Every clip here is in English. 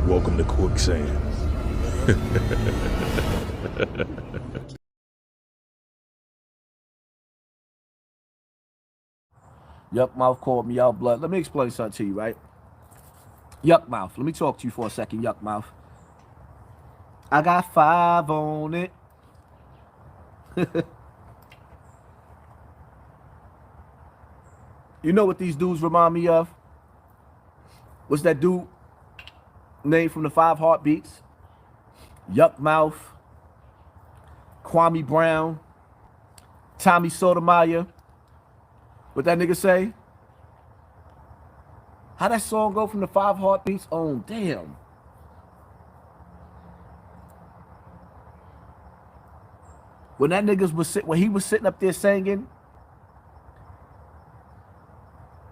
Welcome to quicksand. Yuck Mouth called me out blood. Let me explain something to you, right? Yuck Mouth. Let me talk to you for a second, Yuck Mouth. I got 5 on it. You know what these dudes remind me of? What's that dude named from the 5 Heartbeats? Yuck Mouth, Kwame Brown, Tommy Sotomayor. What that nigga say? How that song go from the 5 Heartbeats? Oh, damn. When that niggas was when he was sitting up there singing,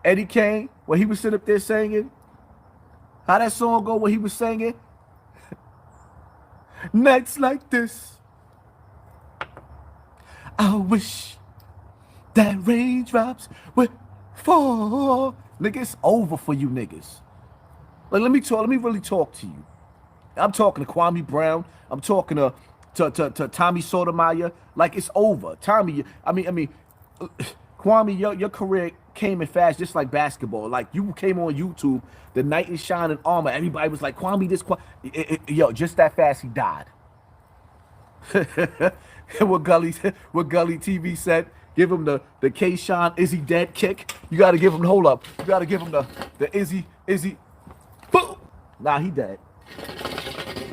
Eddie Kane, when he was sitting up there singing, how that song go when he was singing? Nights like this, I wish that raindrops would fall. Nigga, it's over for you niggas. Like, let me really talk to you. I'm talking to Kwame Brown. I'm talking to Tommy Sotomayor. Like, it's over. Tommy, I mean, Kwame, your career came in fast, just like basketball. Like, you came on YouTube, the knight in shining armor. Everybody was like, Kwame, this, yo, just that fast, he died. what Gully TV said, give him the K-Shine, is he dead kick. You got to give him, hold up. You got to give him the is he, boom. Nah, he dead.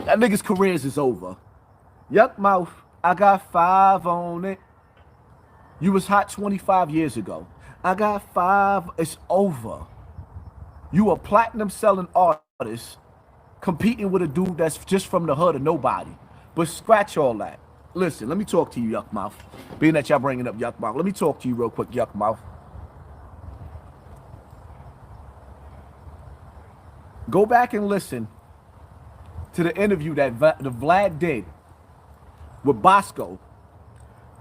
That nigga's careers is over. Yuck Mouth, I got 5 on it. You was hot 25 years ago. I got 5, it's over. You a platinum selling artist competing with a dude that's just from the hood of nobody. But scratch all that. Listen, let me talk to you, Yuck Mouth. Being that y'all bringing up Yuck Mouth, let me talk to you real quick, Yuck Mouth. Go back and listen to the interview that the Vlad did with Bosco.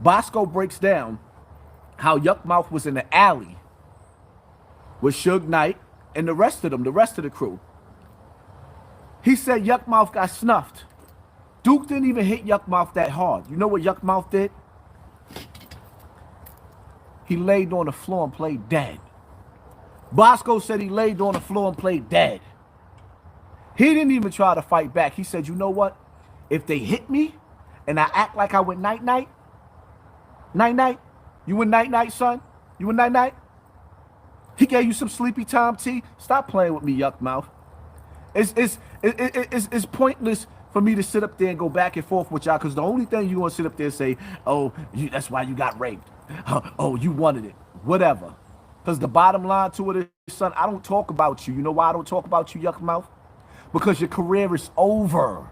Bosco breaks down how Yuck Mouth was in the alley with Suge Knight and the rest of them, the rest of the crew. He said Yuck Mouth got snuffed. Duke didn't even hit Yuck Mouth that hard. You know what Yuck Mouth did? He laid on the floor and played dead. Bosco said he laid on the floor and played dead. He didn't even try to fight back. He said, you know what? If they hit me and I act like I went night-night, night-night, you went night-night, son? You went night-night? He gave you some sleepy time tea? Stop playing with me, Yuck Mouth. It's pointless for me to sit up there and go back and forth with y'all, because the only thing you want to sit up there and say, oh, that's why you got raped. Oh, you wanted it. Whatever. Because the bottom line to it is, son, I don't talk about you. You know why I don't talk about you, Yuck Mouth? Because your career is over.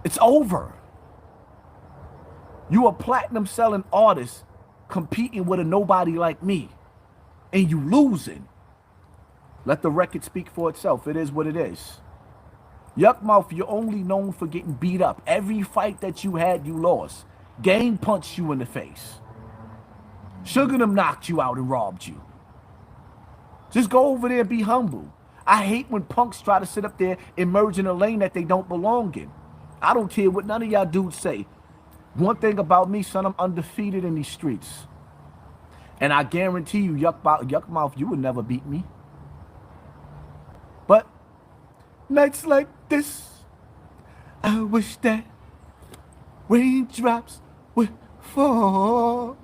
It's over. You a platinum selling artist competing with a nobody like me. And you losing. Let the record speak for itself. It is what it is. Yuck Mouth, you're only known for getting beat up. Every fight that you had, you lost. Game punched you in the face. Sugar them knocked you out and robbed you. Just go over there and be humble. I hate when punks try to sit up there and merge in a lane that they don't belong in. I don't care what none of y'all dudes say. One thing about me, son, I'm undefeated in these streets. And I guarantee you, Yuck Mouth, you would never beat me. But nights like this, I wish that raindrops would fall.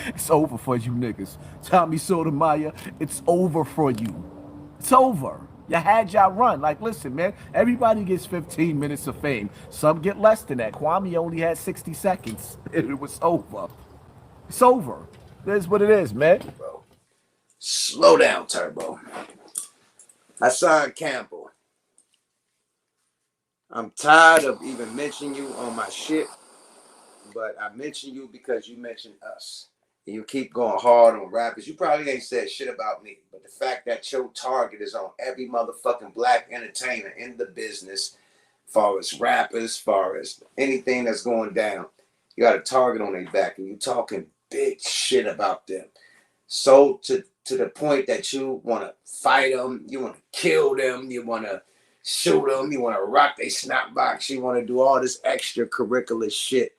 It's over for you niggas. Tommy Sotomayor, it's over for you. It's over. You had y'all run. Like, listen, man, everybody gets 15 minutes of fame. Some get less than that. Kwame only had 60 seconds. It was over. It's over. It is what it is, man. Bro, slow down, Turbo. Hassan Campbell. I'm tired of even mentioning you on my shit, but I mention you because you mentioned us. And you keep going hard on rappers. You probably ain't said shit about me, but the fact that your target is on every motherfucking black entertainer in the business, far as rappers, far as anything that's going down, you got a target on their back, and you talking big shit about them. So to to the point that you want to fight them, you want to kill them, you want to shoot them, you want to rock their snap box, you want to do all this extracurricular shit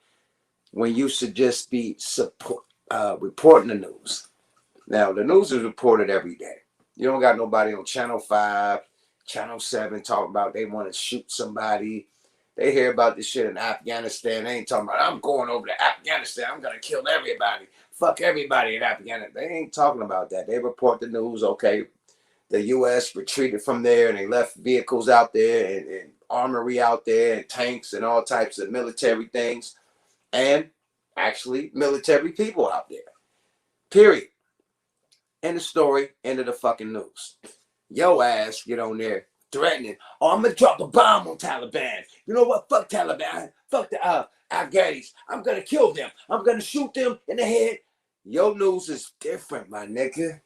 when you should just be reporting the news. Now, the news is reported every day. You don't got nobody on Channel 5, Channel 7 talking about they want to shoot somebody. They hear about this shit in Afghanistan. They ain't talking about, I'm going over to Afghanistan. I'm going to kill everybody. Fuck everybody in Afghanistan. They ain't talking about that. They report the news, okay, the U.S. retreated from there and they left vehicles out there and armory out there and tanks and all types of military things and actually military people out there. Period. End of story. End of the fucking news. Yo ass get on there threatening. Oh, I'm gonna drop a bomb on Taliban. You know what? Fuck Taliban. Fuck the Afghanis. I'm gonna kill them. I'm gonna shoot them in the head. Your news is different, my nigga.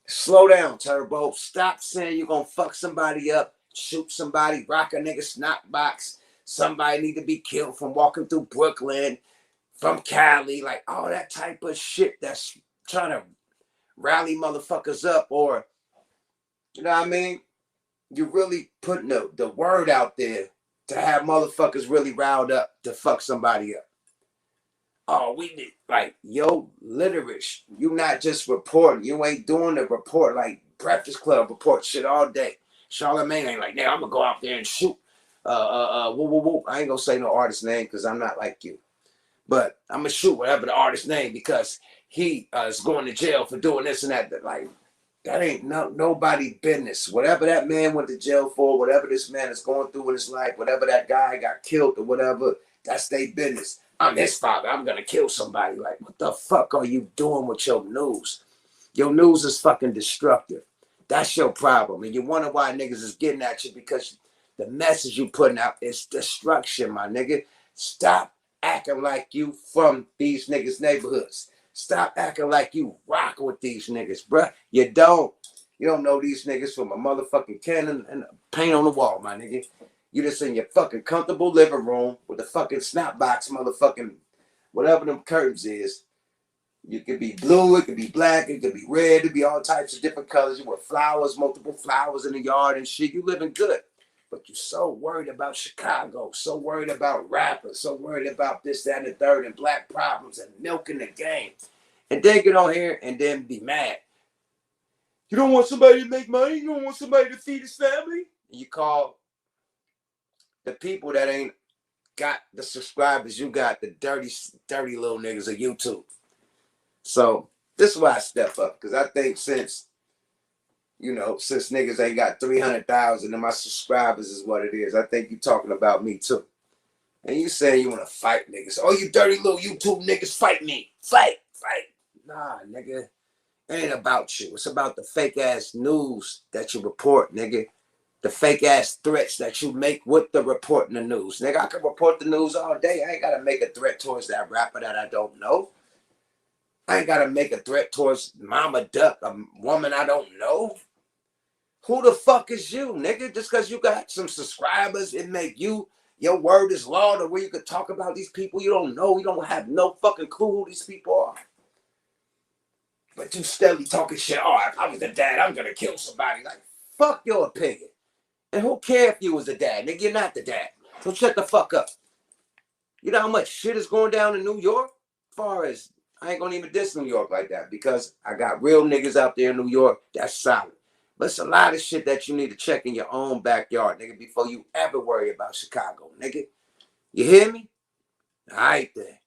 Slow down, Turbo. Stop saying you're gonna fuck somebody up, shoot somebody, rock a nigga snot box. Somebody need to be killed from walking through Brooklyn, from Cali, like all that type of shit that's trying to rally motherfuckers up, or you know what I mean? You're really putting the word out there to have motherfuckers really riled up to fuck somebody up. Oh, we did like yo literature. You not just reporting. You ain't doing the report like Breakfast Club report shit all day. Charlamagne ain't like, now I'm gonna go out there and shoot. Woo, woo, woo. I ain't gonna say no artist name because I'm not like you. But I'm gonna shoot whatever the artist name because he is going to jail for doing this and that. Like that ain't nobody business. Whatever that man went to jail for, whatever this man is going through in his life, whatever that guy got killed or whatever, that's their business. I'm his father. I'm gonna kill somebody. Like, what the fuck are you doing with your news? Your news is fucking destructive. That's your problem. And you wonder why niggas is getting at you because the message you putting out is destruction, my nigga. Stop acting like you from these niggas' neighborhoods. Stop acting like you rock with these niggas, bruh. You don't. You don't know these niggas from a motherfucking cannon and paint on the wall, my nigga. You just in your fucking comfortable living room with the fucking snap box, motherfucking whatever them curtains is. You could be blue, it could be black, it could be red, it could be all types of different colors. You wear flowers, multiple flowers in the yard and shit. You living good. But you're so worried about Chicago, so worried about rappers, so worried about this, that, and the third, and black problems and milking the game. And then get on here and then be mad. You don't want somebody to make money? You don't want somebody to feed his family? And you call the people that ain't got the subscribers you got, the dirty, dirty little niggas of YouTube. So this is why I step up, because I think since niggas ain't got 300,000 and my subscribers is what it is, I think you talking about me too. And you saying you want to fight niggas. Oh, you dirty little YouTube niggas, fight me. Fight. Nah, nigga. It ain't about you. It's about the fake ass news that you report, nigga. The fake ass threats that you make with the reporting the news. Nigga, I can report the news all day. I ain't got to make a threat towards that rapper that I don't know. I ain't got to make a threat towards Mama Duck, a woman I don't know. Who the fuck is you, nigga? Just because you got some subscribers, it make you, your word is law to where you could talk about these people you don't know. You don't have no fucking clue who these people are. But you steadily talking shit. Oh, if I was the dad, I'm going to kill somebody. Like, fuck your opinion. And who cares if you was the dad? Nigga, you're not the dad. So shut the fuck up. You know how much shit is going down in New York? As far as, I ain't going to even diss New York like that because I got real niggas out there in New York that's solid. But it's a lot of shit that you need to check in your own backyard, nigga, before you ever worry about Chicago, nigga. You hear me? All right, then.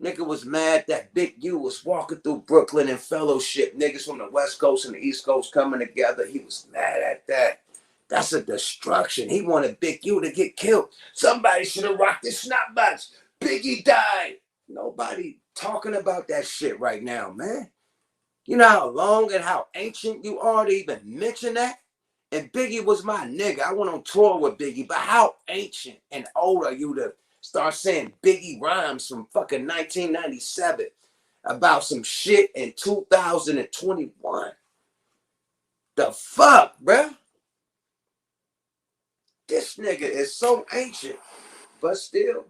Nigga was mad that Big U was walking through Brooklyn and fellowship. Niggas from the West Coast and the East Coast coming together. He was mad at that. That's a destruction. He wanted Big U to get killed. Somebody should have rocked his snotbox. Biggie died. Nobody talking about that shit right now, man. You know how long and how ancient you are to even mention that? And Biggie was my nigga. I went on tour with Biggie, but how ancient and old are you to start saying Biggie rhymes from fucking 1997 about some shit in 2021? The fuck, bruh? This nigga is so ancient, but still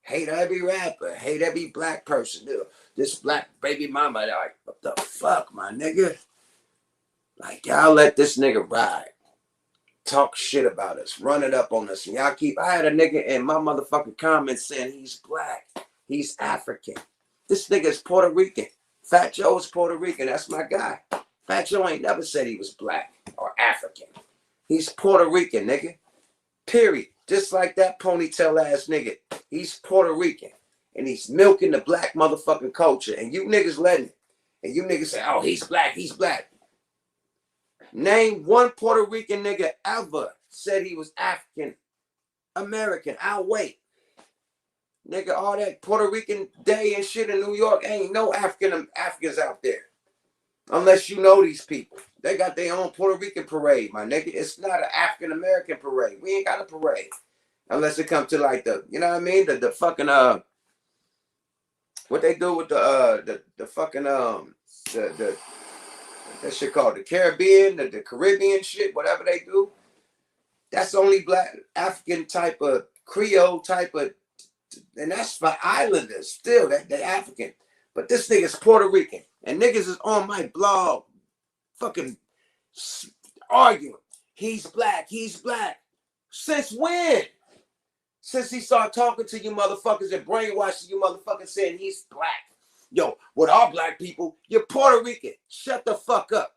hate every rapper, hate every black person. This black baby mama, like, what the fuck, my nigga? Like, y'all let this nigga ride. Talk shit about us, run it up on us. And y'all I had a nigga in my motherfucking comments saying he's black, he's African. This nigga is Puerto Rican. Fat Joe is Puerto Rican. That's my guy. Fat Joe ain't never said he was black or African. He's Puerto Rican, nigga. Period. Just like that ponytail ass nigga. He's Puerto Rican. And he's milking the black motherfucking culture. And you niggas letting it. And you niggas say, oh, he's black, he's black. Name one Puerto Rican nigga ever said he was African American. I'll wait. Nigga, all that Puerto Rican day and shit in New York, ain't no Africans out there. Unless you know these people. They got their own Puerto Rican parade, my nigga. It's not an African American parade. We ain't got a parade. Unless it comes to like the, you know what I mean? The fucking what they do with the fucking the that shit called the Caribbean, the Caribbean shit, whatever they do. That's only black African type of Creole type of, and that's for islanders still. They African. But this nigga's Puerto Rican. And niggas is on my blog fucking arguing. He's black. He's black. Since when? Since he started talking to you motherfuckers and brainwashing you motherfuckers saying he's black. Yo, with all black people, you're Puerto Rican. Shut the fuck up.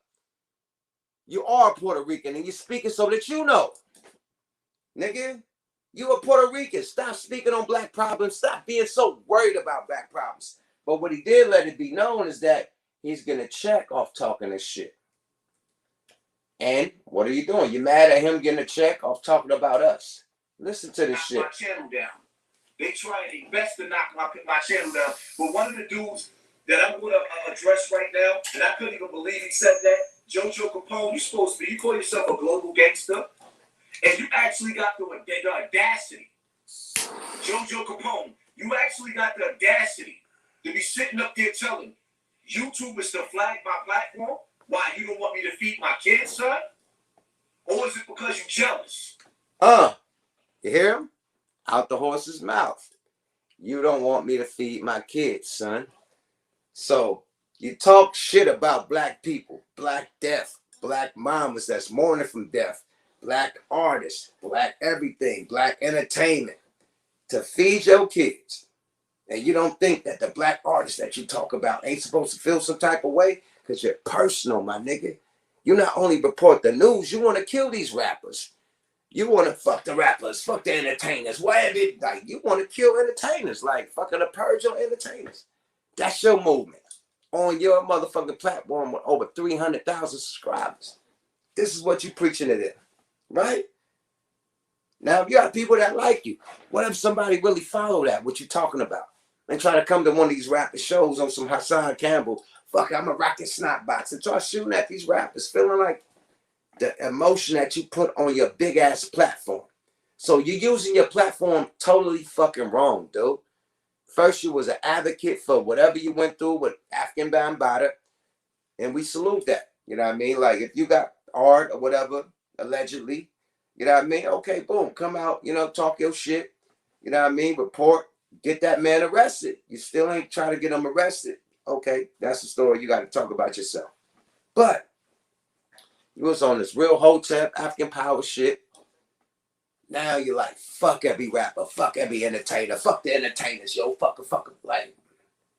You are Puerto Rican and you're speaking so that you know. Nigga, you a Puerto Rican. Stop speaking on black problems. Stop being so worried about black problems. But what he did let it be known is that he's going to check off talking this shit. And what are you doing? You mad at him getting a check off talking about us? Listen to this shit. My channel down. They try their best to knock my channel down. But one of the dudes that I'm going to address right now, and I couldn't even believe he said that, Jojo Capone, you call yourself a global gangster, and you actually got the audacity. Jojo Capone, you actually got the audacity to be sitting up there telling YouTube is to flag my platform. Why, you don't want me to feed my kids, son? Or is it because you're jealous? You hear him? Out the horse's mouth. You don't want me to feed my kids, son. So you talk shit about black people, black death, black mamas that's mourning from death, black artists, black everything, black entertainment to feed your kids. And you don't think that the black artists that you talk about ain't supposed to feel some type of way? Because you're personal, my nigga. You not only report the news, you want to kill these rappers. You want to fuck the rappers, fuck the entertainers, whatever. Like, you want to kill entertainers, like fucking a purge on entertainers. That's your movement on your motherfucking platform with over 300,000 subscribers. This is what you preaching to them, right? Now, if you got people that like you, what if somebody really follow that, what you talking about, and try to come to one of these rapper shows on some Hassan Campbell, fuck, I'm a rocket snot box, and start shooting at these rappers, feeling like the emotion that you put on your big ass platform. So you're using your platform totally fucking wrong, dude. First, you was an advocate for whatever you went through with African Bambaataa, and we salute that. You know what I mean? Like, if you got art or whatever, allegedly, you know what I mean? Okay, boom, come out, you know, talk your shit. You know what I mean? Report, get that man arrested. You still ain't trying to get him arrested. Okay, that's the story you got to talk about yourself. But you was on this real hotep African power shit. Now you're like, fuck every rapper, fuck every entertainer, fuck the entertainers, yo, fuck. Like,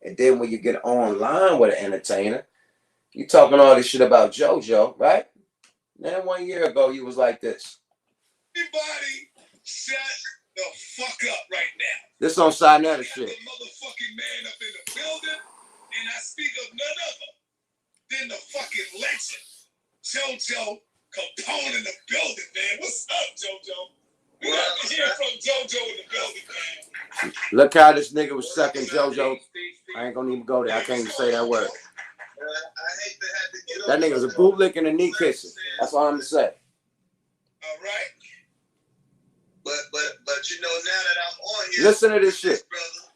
and then when you get online with an entertainer, you talking all this shit about JoJo, right? Then 1 year ago, you was like this. Everybody shut the fuck up right now. This on Sinetta shit. The motherfucking man up in the building, and I speak of none other than the fucking legend, JoJo Capone in the building, man. What's up, JoJo? We got to hear from JoJo in the building, man. Look how this nigga was sucking JoJo. I ain't gonna even go there. I can't even say that word. I hate to have to get that nigga was a bootlick and a knee kisser. That's all I'm gonna say. All right. But you know, now that I'm on here, listen to this shit, brother.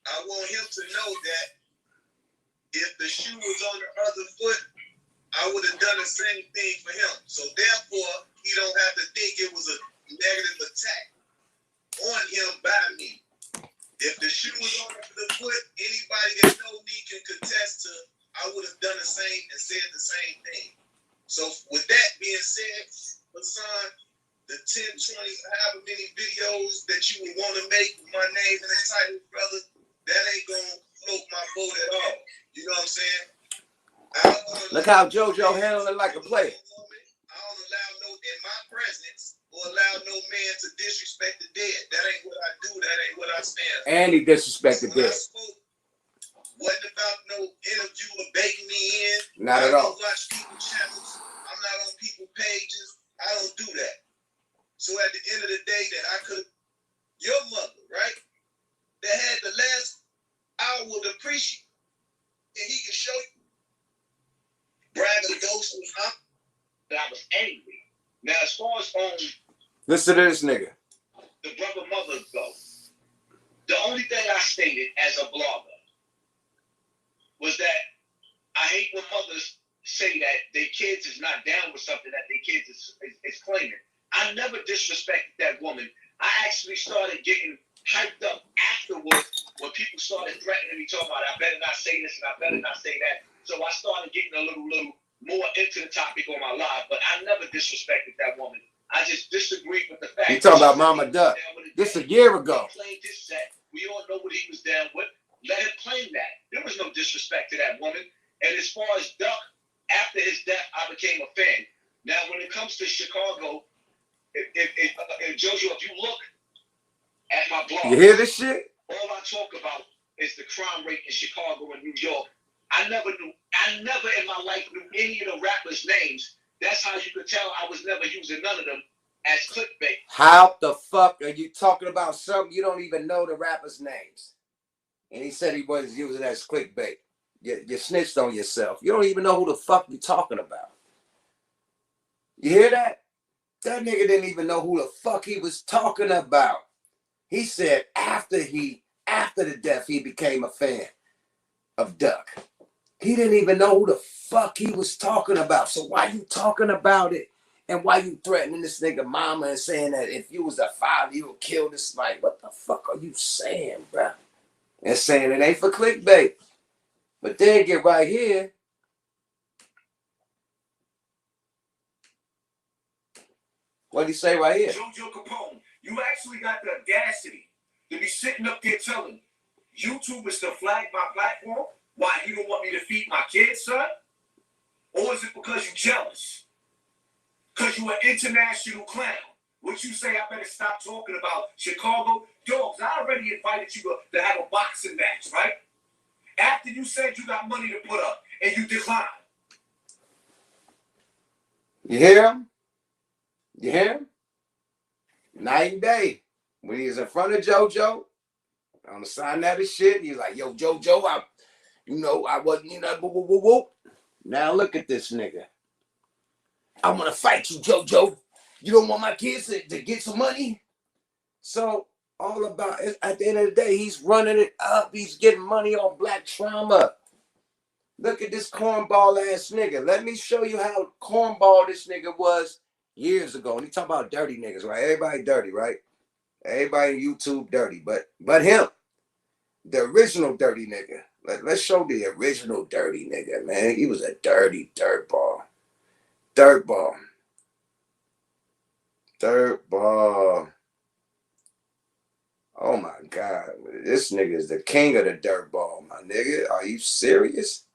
I want him to know that if the shoe was on the other foot, I would have done the same thing for him. So therefore, he don't have to think it was a negative attack on him by me. If the shoe was on the foot, anybody that know me can contest to, I would have done the same and said the same thing. So with that being said, Hassan, the 10, 20, however many videos that you would want to make with my name in the title, brother, that ain't gonna float my boat at all. You know what I'm saying? Look how JoJo handled it like a player. I don't allow no, in my presence, or allow no man to disrespect the dead. That ain't what I do. That ain't what I stand for. And he disrespected dead. Wasn't about no interview or baking me in. Not at all. I don't watch people's channels. I'm not on people's pages. I don't do that. So at the end of the day, that I could, your mother, right, that had the last hour of the preaching, and he can show you, braggadocious, huh? That I was angry. Now, as far as listen to this nigga. The brother mother go, the only thing I stated as a blogger was that I hate when mothers say that their kids is not down with something that their kids is claiming. I never disrespected that woman. I actually started getting hyped up afterwards when people started threatening me, talking about I better not say this and I better not say that. So I started getting a little more into the topic on my live, but I never disrespected that woman. I just disagreed with the fact. You talking about Mama Duck? This a year ago. He claimed his set. We all know what he was down with. Let him claim that. There was no disrespect to that woman. And as far as Duck, after his death, I became a fan. Now, when it comes to Chicago, if Jojo, if you look at my blog, you hear this shit? All I talk about is the crime rate in Chicago and New York. I never in my life knew any of the rappers' names. That's how you could tell I was never using none of them as clickbait. How the fuck are you talking about something you don't even know the rappers' names? And he said he was using it as clickbait. You snitched on yourself. You don't even know who the fuck you talking about. You hear that? That nigga didn't even know who the fuck he was talking about. He said after the death, he became a fan of Duck. He didn't even know who the fuck he was talking about. So why you talking about it? And why you threatening this nigga mama and saying that if you was a father, you would kill this? Like, what the fuck are you saying, bro? And saying it ain't for clickbait. But then get right here. What'd he say right here? Jojo Capone, you actually got the audacity to be sitting up there telling YouTube is to flag my platform. Why, you don't want me to feed my kids, son? Or is it because you're jealous? Because you're an international clown. What you say, I better stop talking about Chicago? Dogs, I already invited you to have a boxing match, right? After you said you got money to put up and you declined. You hear him? You hear him? Night and day. When he was in front of JoJo, on the sign that shit, he's like, yo, JoJo, I wasn't, whoop. Now look at this nigga. I want to fight you, JoJo. You don't want my kids to get some money? So all about it, at the end of the day, he's running it up. He's getting money on black trauma. Look at this cornball ass nigga. Let me show you how cornball this nigga was years ago. And he talking about dirty niggas, right? Everybody dirty, right? Everybody in YouTube dirty, but him, the original dirty nigga. Let's show the original dirty nigga, man. He was a dirty dirtball. Dirtball. Oh my God. This nigga is the king of the dirtball, my nigga. Are you serious?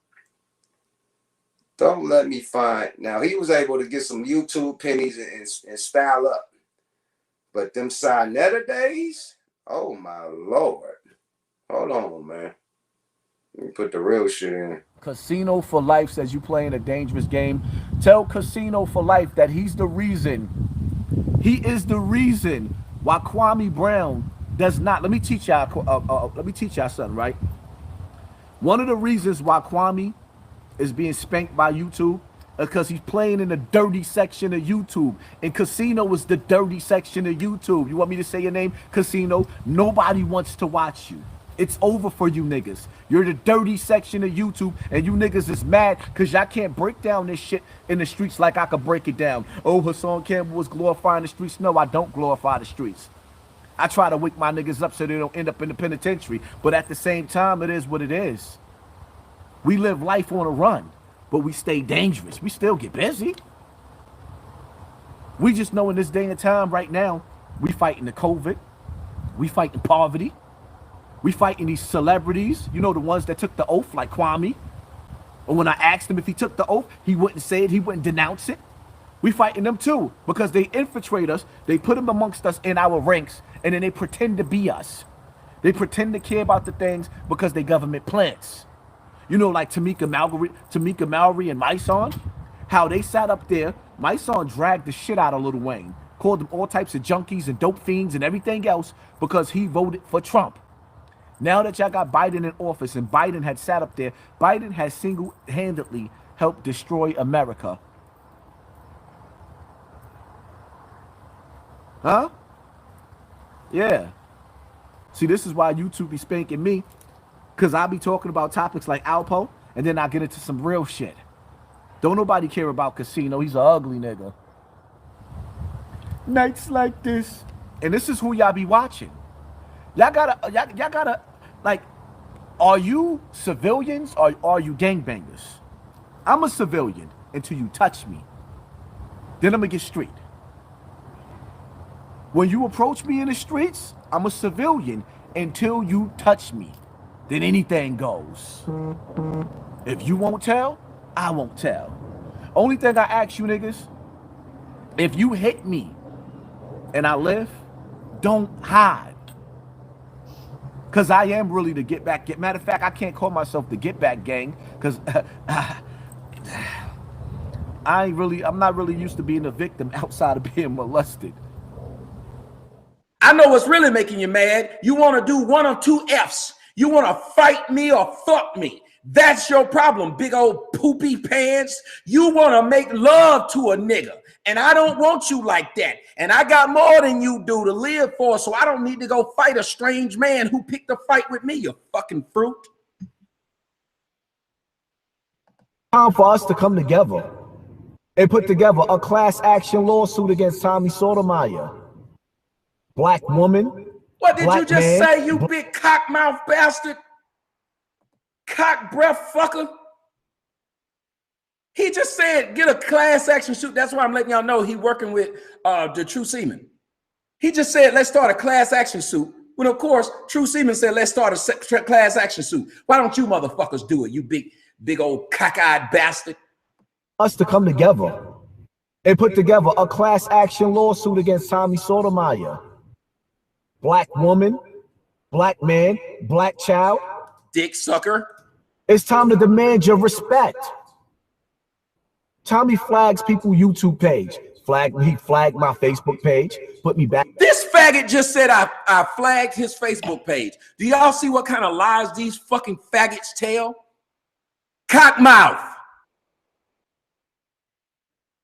Don't let me find. Now, he was able to get some YouTube pennies and style up. But them Sinetta days? Oh my Lord. Hold on, man. Let me put the real shit in. Casino for Life says you playing a dangerous game. Tell Casino for Life that he's the reason. He is the reason why Kwame Brown does not. Let me teach y'all something, right? One of the reasons why Kwame is being spanked by YouTube because he's playing in the dirty section of YouTube. And Casino is the dirty section of YouTube. You want me to say your name? Casino. Nobody wants to watch you. It's over for you niggas. You're the dirty section of YouTube, and you niggas is mad because y'all can't break down this shit in the streets like I could break it down. Oh, Hassan Campbell was glorifying the streets. No, I don't glorify the streets. I try to wake my niggas up so they don't end up in the penitentiary. But at the same time, it is what it is. We live life on a run, but we stay dangerous. We still get busy. We just know in this day and time right now, we fighting the COVID. We fighting poverty. We fighting these celebrities. You know, the ones that took the oath, like Kwame. And when I asked him if he took the oath, he wouldn't say it. He wouldn't denounce it. We fighting them too because they infiltrate us. They put them amongst us in our ranks, and then they pretend to be us. They pretend to care about the things because they government plants. You know, like Tamika Mallory and Myson, how they sat up there. Myson dragged the shit out of Lil Wayne, called them all types of junkies and dope fiends and everything else because he voted for Trump. Now that y'all got Biden in office and Biden had sat up there, Biden has single-handedly helped destroy America. Huh? Yeah. See, this is why YouTube be spanking me, because I be talking about topics like Alpo, and then I get into some real shit. Don't nobody care about Casino. He's an ugly nigga. Nights like this. And this is who y'all be watching. Y'all gotta, like, are you civilians or are you gangbangers? I'm a civilian until you touch me. Then I'm gonna get street. When you approach me in the streets, I'm a civilian until you touch me. Then anything goes. If you won't tell, I won't tell. Only thing I ask you niggas, if you hit me and I live, don't hide. Cause I am really the get back. Matter of fact, I can't call myself the get back gang, cause I'm not really used to being a victim outside of being molested. I know what's really making you mad. You want to do one or two F's. You want to fight me or fuck me. That's your problem, big old poopy pants. You want to make love to a nigga. And I don't want you like that. And I got more than you do to live for, so I don't need to go fight a strange man who picked a fight with me, you fucking fruit. Time for us to come together and put together a class action lawsuit against Tommy Sotomayor. Black woman. What did you just say, you big cock mouth bastard? Cock breath fucker. He just said get a class action suit. That's why I'm letting y'all know he working with the True Seaman. He just said let's start a class action suit. When of course True Seaman said let's start a class action suit. Why don't you motherfuckers do it? You big old cockeyed bastard. Us to come together and put together a class action lawsuit against Tommy Sotomayor. Black woman, black man, black child. Dick sucker. It's time to demand your respect. Tommy flags people YouTube page. He flagged my Facebook page. Put me back. This faggot just said I flagged his Facebook page. Do y'all see what kind of lies these fucking faggots tell? Cockmouth.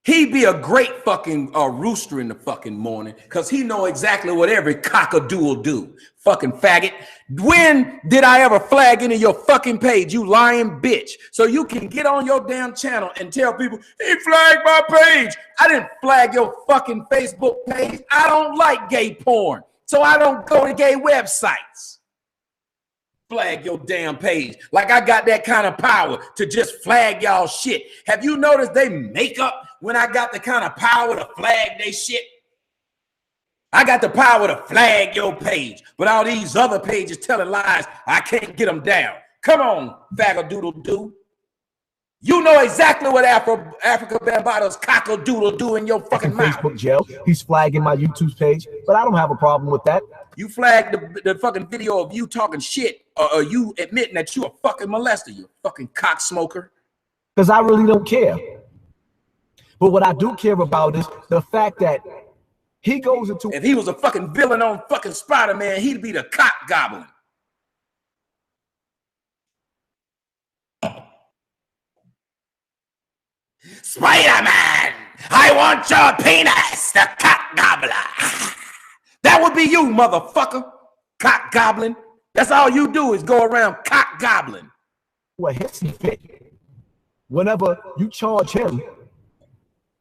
He'd be a great fucking rooster in the fucking morning because he know exactly what every cockadoodle do. Fucking faggot. When did I ever flag any of your fucking page, you lying bitch? So you can get on your damn channel and tell people, he flagged my page. I didn't flag your fucking Facebook page. I don't like gay porn. So I don't go to gay websites. Flag your damn page. Like I got that kind of power to just flag y'all shit. Have you noticed they make up when I got the kind of power to flag they shit? I got the power to flag your page, but all these other pages telling lies, I can't get them down. Come on, faggodoodle-doo. You know exactly what Africa Bambado's cockle-doodle do in your fucking mouth. Facebook jail. He's flagging my YouTube page, but I don't have a problem with that. You flagged the fucking video of you talking shit or you admitting that you a fucking molester, you fucking cock smoker. Because I really don't care. But what I do care about is the fact that he goes into... If he was a fucking villain on fucking Spider-Man, he'd be the cock goblin. Spider-Man, I want your penis, the cock gobbler. That would be you, motherfucker. Cock goblin. That's all you do is go around cock goblin. What hits he fit. Whenever you charge him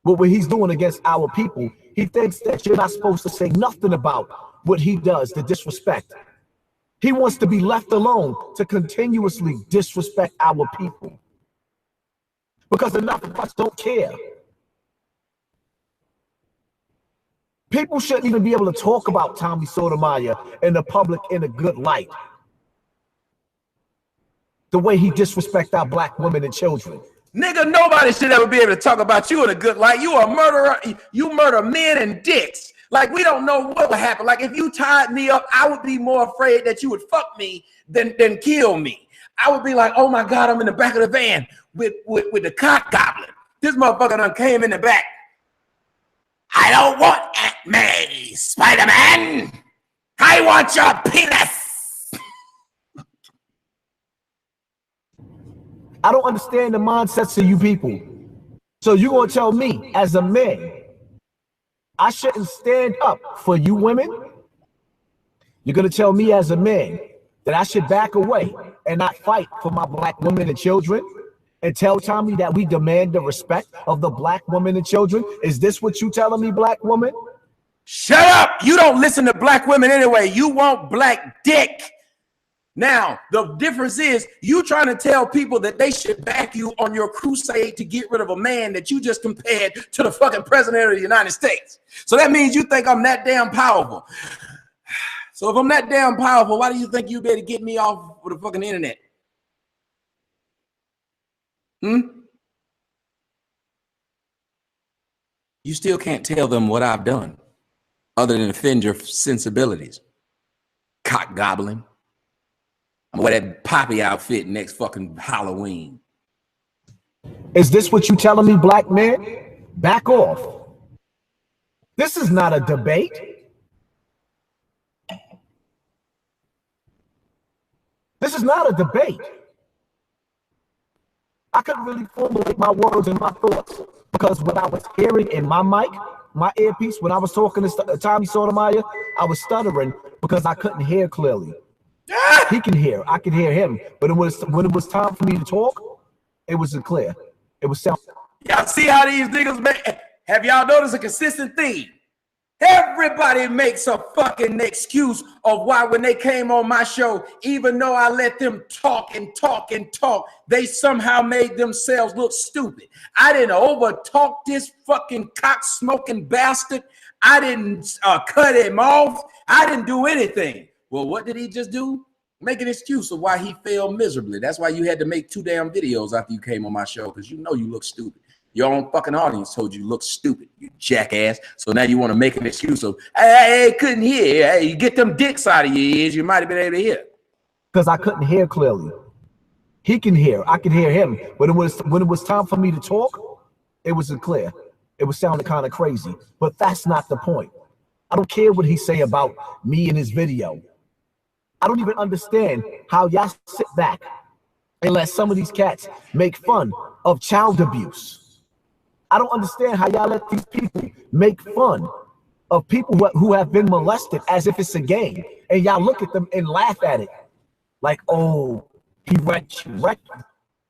with what he's doing against our people, He thinks that you're not supposed to say nothing about what he does, the disrespect. He wants to be left alone to continuously disrespect our people. Because enough of us don't care. People shouldn't even be able to talk about Tommy Sotomayor in the public in a good light. The way he disrespects our black women and children. Nigga, nobody should ever be able to talk about you in a good light. You a murderer. You murder men and dicks. Like, we don't know what would happen. Like, if you tied me up, I would be more afraid that you would fuck me than kill me. I would be like, oh my God, I'm in the back of the van with the cock goblin. This motherfucker done came in the back. I don't want Aunt May, Spider-Man. I want your penis. I don't understand the mindsets of you people. So you're going to tell me as a man, I shouldn't stand up for you women? You're going to tell me as a man that I should back away and not fight for my black women and children? And tell Tommy that we demand the respect of the black women and children? Is this what you telling me, black woman? Shut up. You don't listen to black women anyway. You want black dick. Now, the difference is you trying to tell people that they should back you on your crusade to get rid of a man that you just compared to the fucking president of the United States. So that means you think I'm that damn powerful. So if I'm that damn powerful, why do you think you better get me off of the fucking internet? You still can't tell them what I've done other than offend your sensibilities. Cock gobbling. I'm gonna wear that poppy outfit next fucking Halloween. Is this what you telling me, black man? Back off. This is not a debate. This is not a debate. I couldn't really formulate my words and my thoughts because what I was hearing in my mic, my earpiece, when I was talking to Tommy Sotomayor, I was stuttering because I couldn't hear clearly. He can hear, I can hear him, but when it was time for me to talk, it wasn't clear. It was sound. Y'all see how these niggas make? Have y'all noticed a consistent theme? Everybody makes a fucking excuse of why when they came on my show, even though I let them talk and talk and talk, they somehow made themselves look stupid. I didn't overtalk this fucking cock-smoking bastard. I didn't cut him off. I didn't do anything. Well, what did he just do? Make an excuse of why he failed miserably. That's why you had to make 2 damn videos after you came on my show, because you know you look stupid. Your own fucking audience told you look stupid, you jackass. So now you want to make an excuse of, hey, couldn't hear. Hey, you get them dicks out of your ears, you might have been able to hear. Because I couldn't hear clearly. He can hear, I can hear him. But when it was time for me to talk, it wasn't clear. It was sounding kind of crazy. But that's not the point. I don't care what he say about me in his video. I don't even understand how y'all sit back and let some of these cats make fun of child abuse. I don't understand how y'all let these people make fun of people who have been molested as if it's a game. And y'all look at them and laugh at it. Like, oh, he wrecked you.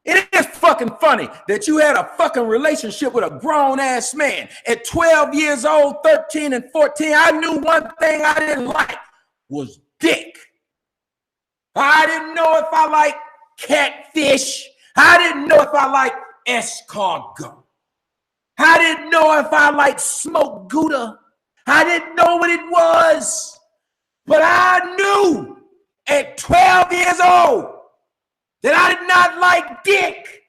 It is fucking funny that you had a fucking relationship with a grown-ass man. At 12 years old, 13 and 14, I knew one thing I didn't like was dick. I didn't know if I liked catfish. I didn't know if I liked escargot. I didn't know if I liked smoked Gouda. I didn't know what it was. But I knew at 12 years old that I did not like dick.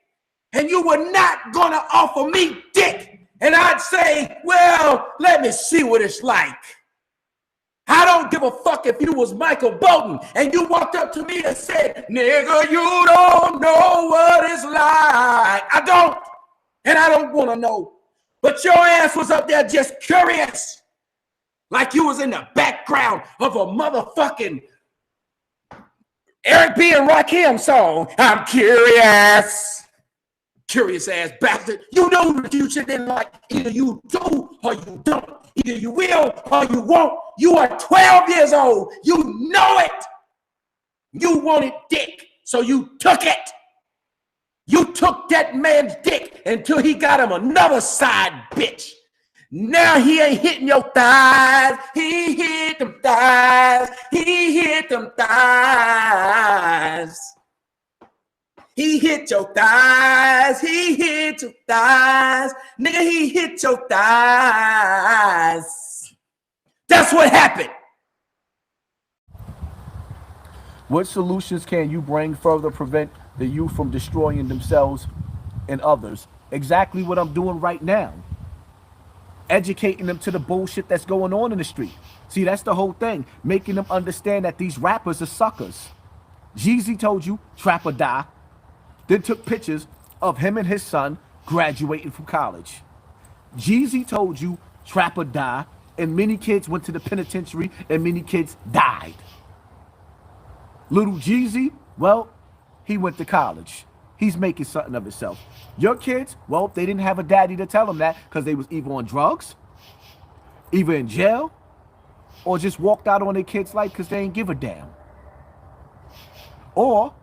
And you were not going to offer me dick. And I'd say, well, let me see what it's like. I don't give a fuck if you was Michael Bolton and you walked up to me and said, nigga, you don't know what it's like. I don't. And I don't want to know. But your ass was up there just curious. Like you was in the background of a motherfucking Eric B. and Rakim song. I'm curious. Curious ass bastard. You know what you didn't like. Either you do or you don't. Either you will or you won't. You are 12 years old. You know it. You wanted dick, so you took it. You took that man's dick until he got him another side bitch. Now he ain't hitting your thighs. He hit them thighs. He hit them thighs. He hit your thighs. He hit your thighs. Nigga, he hit your thighs. That's what happened. What solutions can you bring further prevent the youth from destroying themselves and others? Exactly what I'm doing right now. Educating them to the bullshit that's going on in the street. See, that's the whole thing. Making them understand that these rappers are suckers. Jeezy told you, trap or die. Then took pictures of him and his son graduating from college. Jeezy told you, trap or die, and many kids went to the penitentiary and many kids died. Little Jeezy, well, he went to college. He's making something of himself. Your kids, well, they didn't have a daddy to tell them that because they was either on drugs, either in jail, or just walked out on their kids' life because they ain't give a damn. Or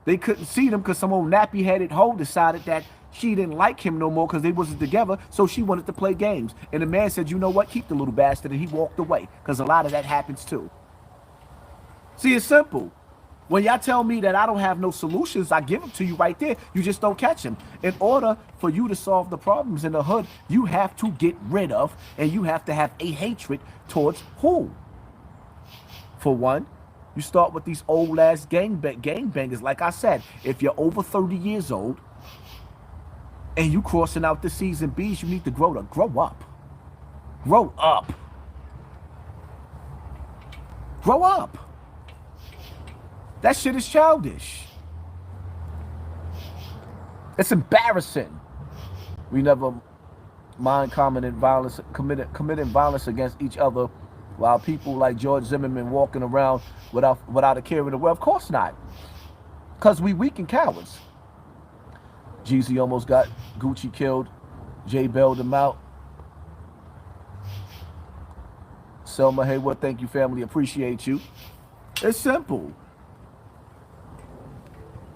they couldn't see them because some old nappy-headed hoe decided that she didn't like him no more because they wasn't together, so she wanted to play games. And the man said, you know what, keep the little bastard, and he walked away because a lot of that happens too. See, it's simple. When y'all tell me that I don't have no solutions, I give them to you right there. You just don't catch them. In order for you to solve the problems in the hood, you have to get rid of, and you have to have a hatred towards who? For one, you start with these old ass gangbangers. Like I said, if you're over 30 years old and you crossing out the C's and B's, you need to grow up. Grow up. Grow up. That shit is childish. It's embarrassing. We never mind committing violence against each other while people like George Zimmerman walking around without a care in the world. Of course not. Because we weak and cowards. Jeezy almost got Gucci killed. Jay bailed him out. Selma Haywood, thank you, family. Appreciate you. It's simple.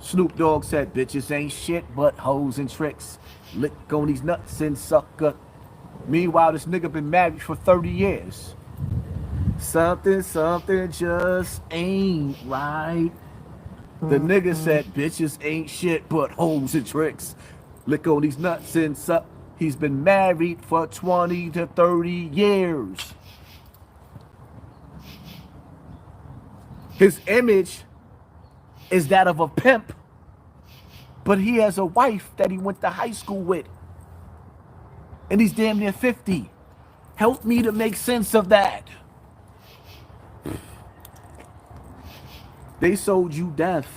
Snoop Dogg said, bitches ain't shit but hoes and tricks. Lick on these nuts and sucker. Meanwhile, this nigga been married for 30 years. Something just ain't right. The nigga said, bitches ain't shit but hoes and tricks. Lick on these nuts and suck. He's been married for 20 to 30 years. His image is that of a pimp, but he has a wife that he went to high school with, and he's damn near 50. Help me to make sense of that. They sold you death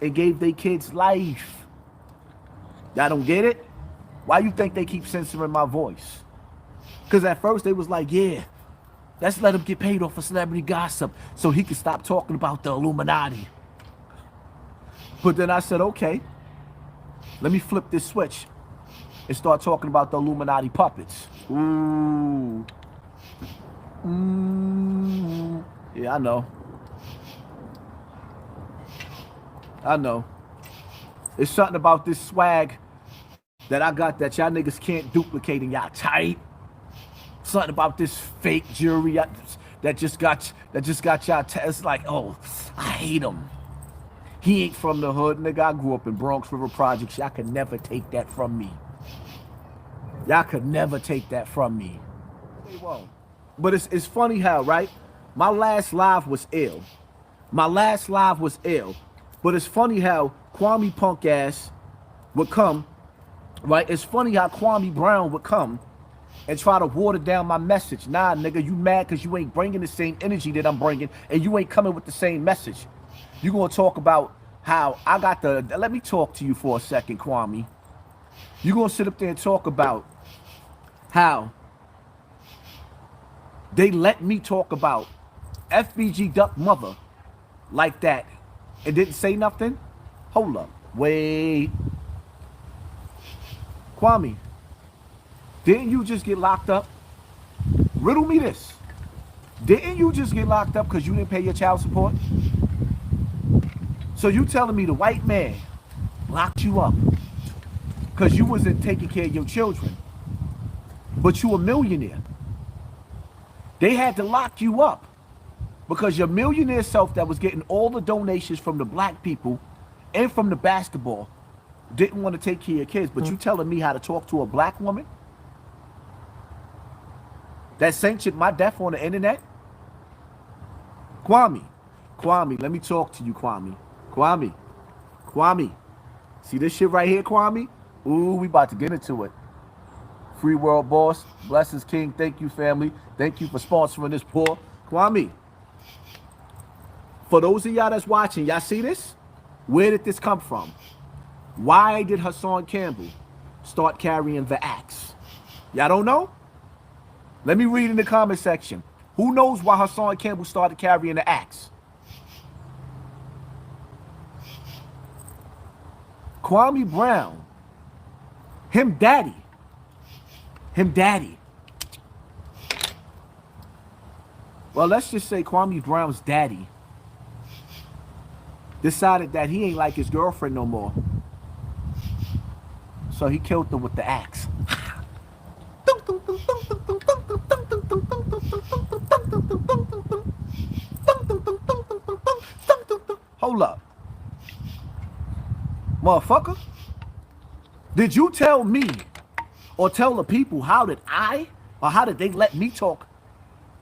and gave their kids life. Y'all don't get it? Why you think they keep censoring my voice? Because at first they was like, yeah, let's let him get paid off for celebrity gossip so he can stop talking about the Illuminati. But then I said, okay, let me flip this switch and start talking about the Illuminati puppets. Ooh. Yeah, I know. It's something about this swag that I got that y'all niggas can't duplicate in y'all tight. Something about this fake jewelry that just got y'all. It's like, oh, I hate him. He ain't from the hood, nigga. I grew up in Bronx River Projects. Y'all could never take that from me. Y'all could never take that from me. They won't. But it's funny how, right? My last live was ill. But it's funny how Kwame punk ass would come, right? It's funny how Kwame Brown would come and try to water down my message. Nah, nigga, you mad because you ain't bringing the same energy that I'm bringing, and you ain't coming with the same message. You gonna talk about how I got the... Let me talk to you for a second, Kwame. You gonna sit up there and talk about how they let me talk about FBG Duck mother like that and didn't say nothing? Hold up. Wait. Kwame, didn't you just get locked up? Riddle me this. Didn't you just get locked up because you didn't pay your child support? So you telling me the white man locked you up because you wasn't taking care of your children? but you a millionaire. They had to lock you up because your millionaire self that was getting all the donations from the black people and from the basketball didn't want to take care of your kids. But you telling me how to talk to a black woman that sanctioned my death on the internet? Kwame, let me talk to you, Kwame. See this shit right here, Kwame? Ooh, we about to get into it. Free World Boss, blessings King, thank you family. Thank you for sponsoring this poor. Kwame, for those of y'all that's watching, y'all see this? Where did this come from? Why did Hassan Campbell start carrying the axe? Y'all don't know? Let me read in the comment section. Who knows why Hassan Campbell started carrying the axe? Kwame Brown. Him daddy. Well, let's just say Kwame Brown's daddy decided that he ain't like his girlfriend no more. So he killed her with the axe. Hold up. Motherfucker. Did you tell me or tell the people how did they let me talk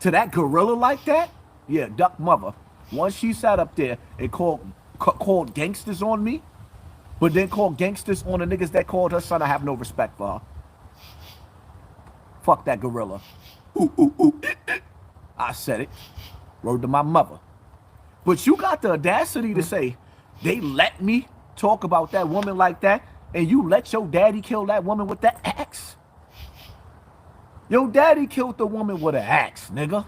to that gorilla like that? Yeah, duck mother. Once she sat up there and called gangsters on me, but then called gangsters on the niggas that called her son, I have no respect for her. Fuck that gorilla. Ooh. I said it. Word to my mother. But you got the audacity to say, they let me talk about that woman like that, and you let your daddy kill that woman with that axe? Your daddy killed the woman with an axe, nigga.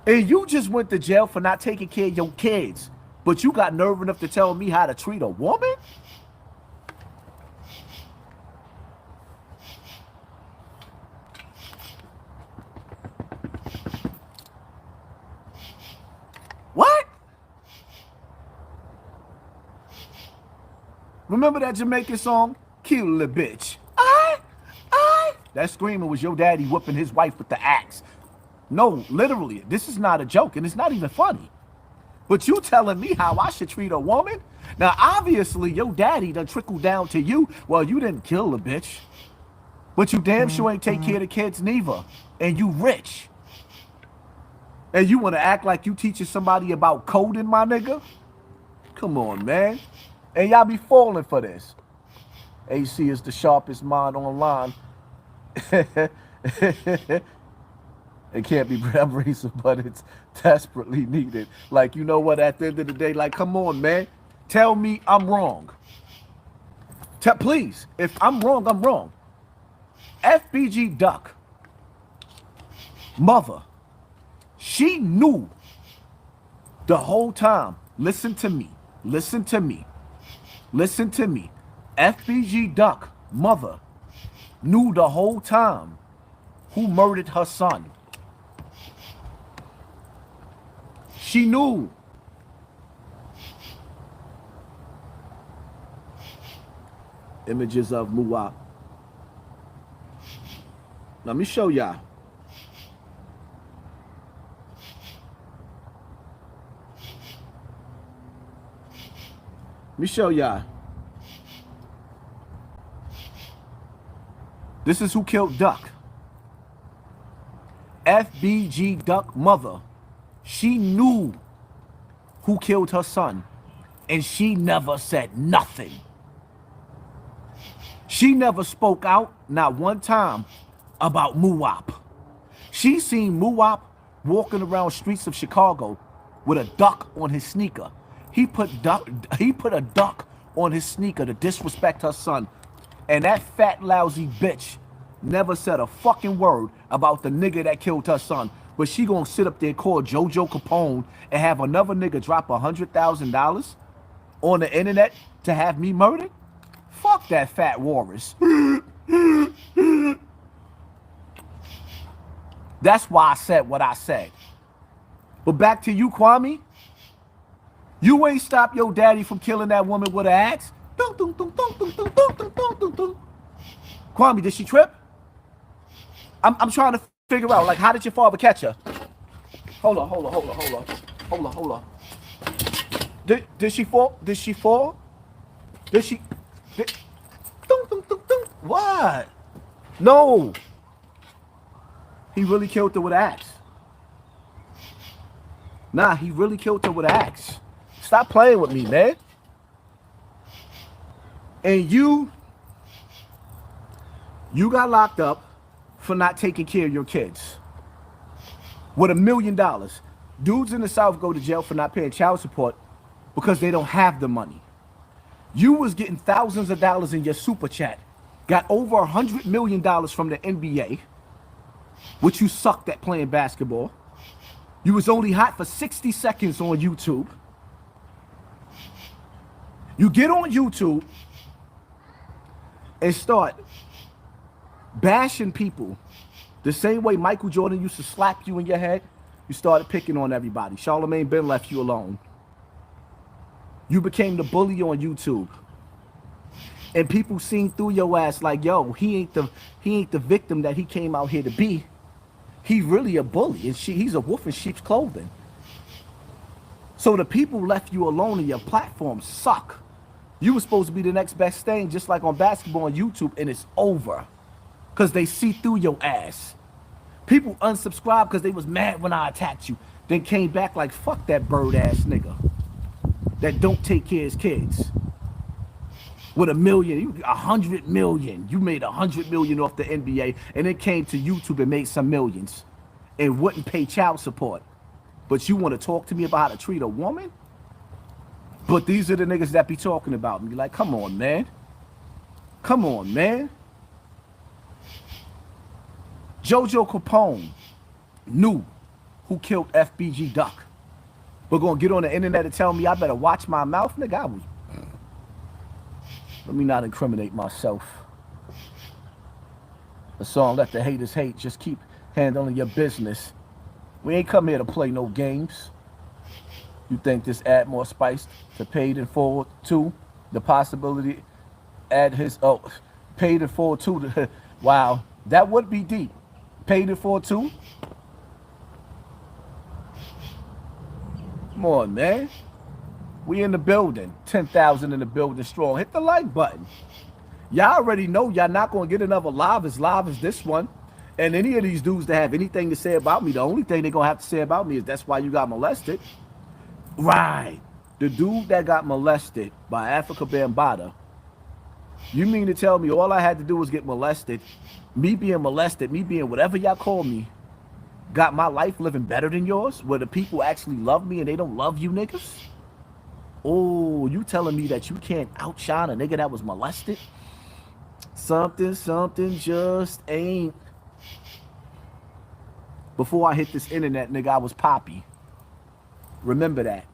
And you just went to jail for not taking care of your kids, but you got nerve enough to tell me how to treat a woman? What? Remember that Jamaican song? Kill the bitch. That screaming was your daddy whipping his wife with the axe. No, literally, this is not a joke, and it's not even funny. But you telling me how I should treat a woman? Now, obviously, your daddy done trickled down to you. Well, you didn't kill the bitch. But you damn sure ain't take care of the kids neither. And you rich. And you want to act like you teaching somebody about coding, my nigga? Come on, man. And y'all be falling for this. AC is the sharpest mind online. It can't be racist, but it's desperately needed. Like, you know what, at the end of the day, like, come on, man. Tell me I'm wrong. Please, if I'm wrong, I'm wrong. FBG Duck, mother, she knew the whole time. Listen to me. FBG Duck, mother, knew the whole time who murdered her son. She knew. Images of Muwap. Let me show y'all. This is who killed Duck. FBG Duck mother. She knew who killed her son, and she never said nothing. She never spoke out, not one time, about Muwap. She seen Muwap walking around streets of Chicago with a duck on his sneaker. He put a duck on his sneaker to disrespect her son. And that fat lousy bitch never said a fucking word about the nigga that killed her son. But she gonna sit up there and call JoJo Capone and have another nigga drop $100,000 on the internet to have me murdered? Fuck that fat walrus. That's why I said what I said. But back to you, Kwame. You ain't stopped your daddy from killing that woman with an axe. Kwame, did she trip? I'm trying to figure out, like, how did your father catch her? Hold on. Did she fall? Did she fall? Did she? Did, dun. What? No. He really killed her with an axe. Nah, he really killed her with an axe. Stop playing with me, man. And you got locked up for not taking care of your kids. With $1 million. Dudes in the South go to jail for not paying child support because they don't have the money. You was getting thousands of dollars in your super chat. Got over $100 million from the NBA, which you sucked at playing basketball. You was only hot for 60 seconds on YouTube. You get on YouTube and start bashing people the same way Michael Jordan used to slap you in your head. You started picking on everybody. Charlamagne Ben left you alone. You became the bully on YouTube. And people seen through your ass like, yo, he ain't the victim that he came out here to be. He really a bully, and he's a wolf in sheep's clothing. So the people left you alone, and your platforms suck. You were supposed to be the next best thing, just like on basketball on YouTube, and it's over. Because they see through your ass. People unsubscribed because they was mad when I attacked you. Then came back like, fuck that bird ass nigga that don't take care of his kids. With $1 million, $100 million. You made $100 million off the NBA, and then came to YouTube and made some millions and wouldn't pay child support. But you want to talk to me about how to treat a woman? But these are the niggas that be talking about me. Like, come on, man. Come on, man. Jojo Capone knew who killed FBG Duck. But gonna get on the internet and tell me I better watch my mouth? Nigga, I was... Let me not incriminate myself. The song Let the Haters Hate. Just keep handling your business. We ain't come here to play no games. You think this add more spice to Paid in Full 2? The possibility add his... Oh, Paid in Full 2. Wow, that would be deep. Paid in Full 2? Come on, man. We in the building. 10,000 in the building strong. Hit the like button. Y'all already know y'all not going to get another live as this one. And any of these dudes that have anything to say about me, the only thing they're going to have to say about me is that's why you got molested. Right. The dude that got molested by Africa Bambaataa. You mean to tell me all I had to do was get molested, me being molested, me being whatever y'all call me, got my life living better than yours, where the people actually love me and they don't love you niggas? Oh, you telling me that you can't outshine a nigga that was molested? Something just ain't. Before I hit this internet, nigga, I was Poppy. Remember that.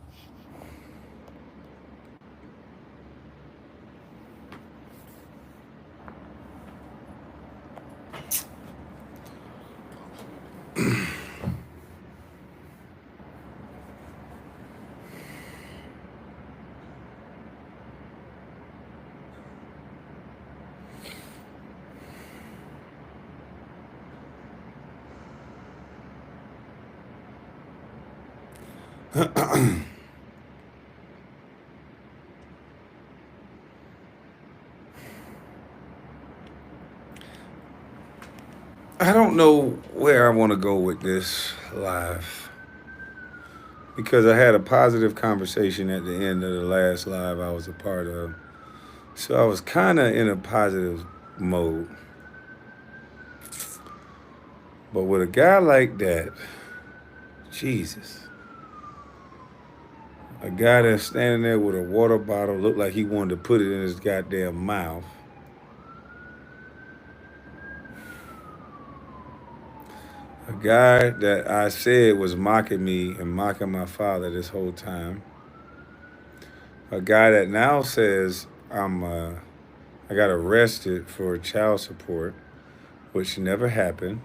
I don't know where I want to go with this live because I had a positive conversation at the end of the last live I was a part of. So I was kind of in a positive mode. But with a guy like that, Jesus, a guy that's standing there with a water bottle, looked like he wanted to put it in his goddamn mouth. A guy that I said was mocking me and mocking my father this whole time. A guy that now says I got arrested for child support, which never happened.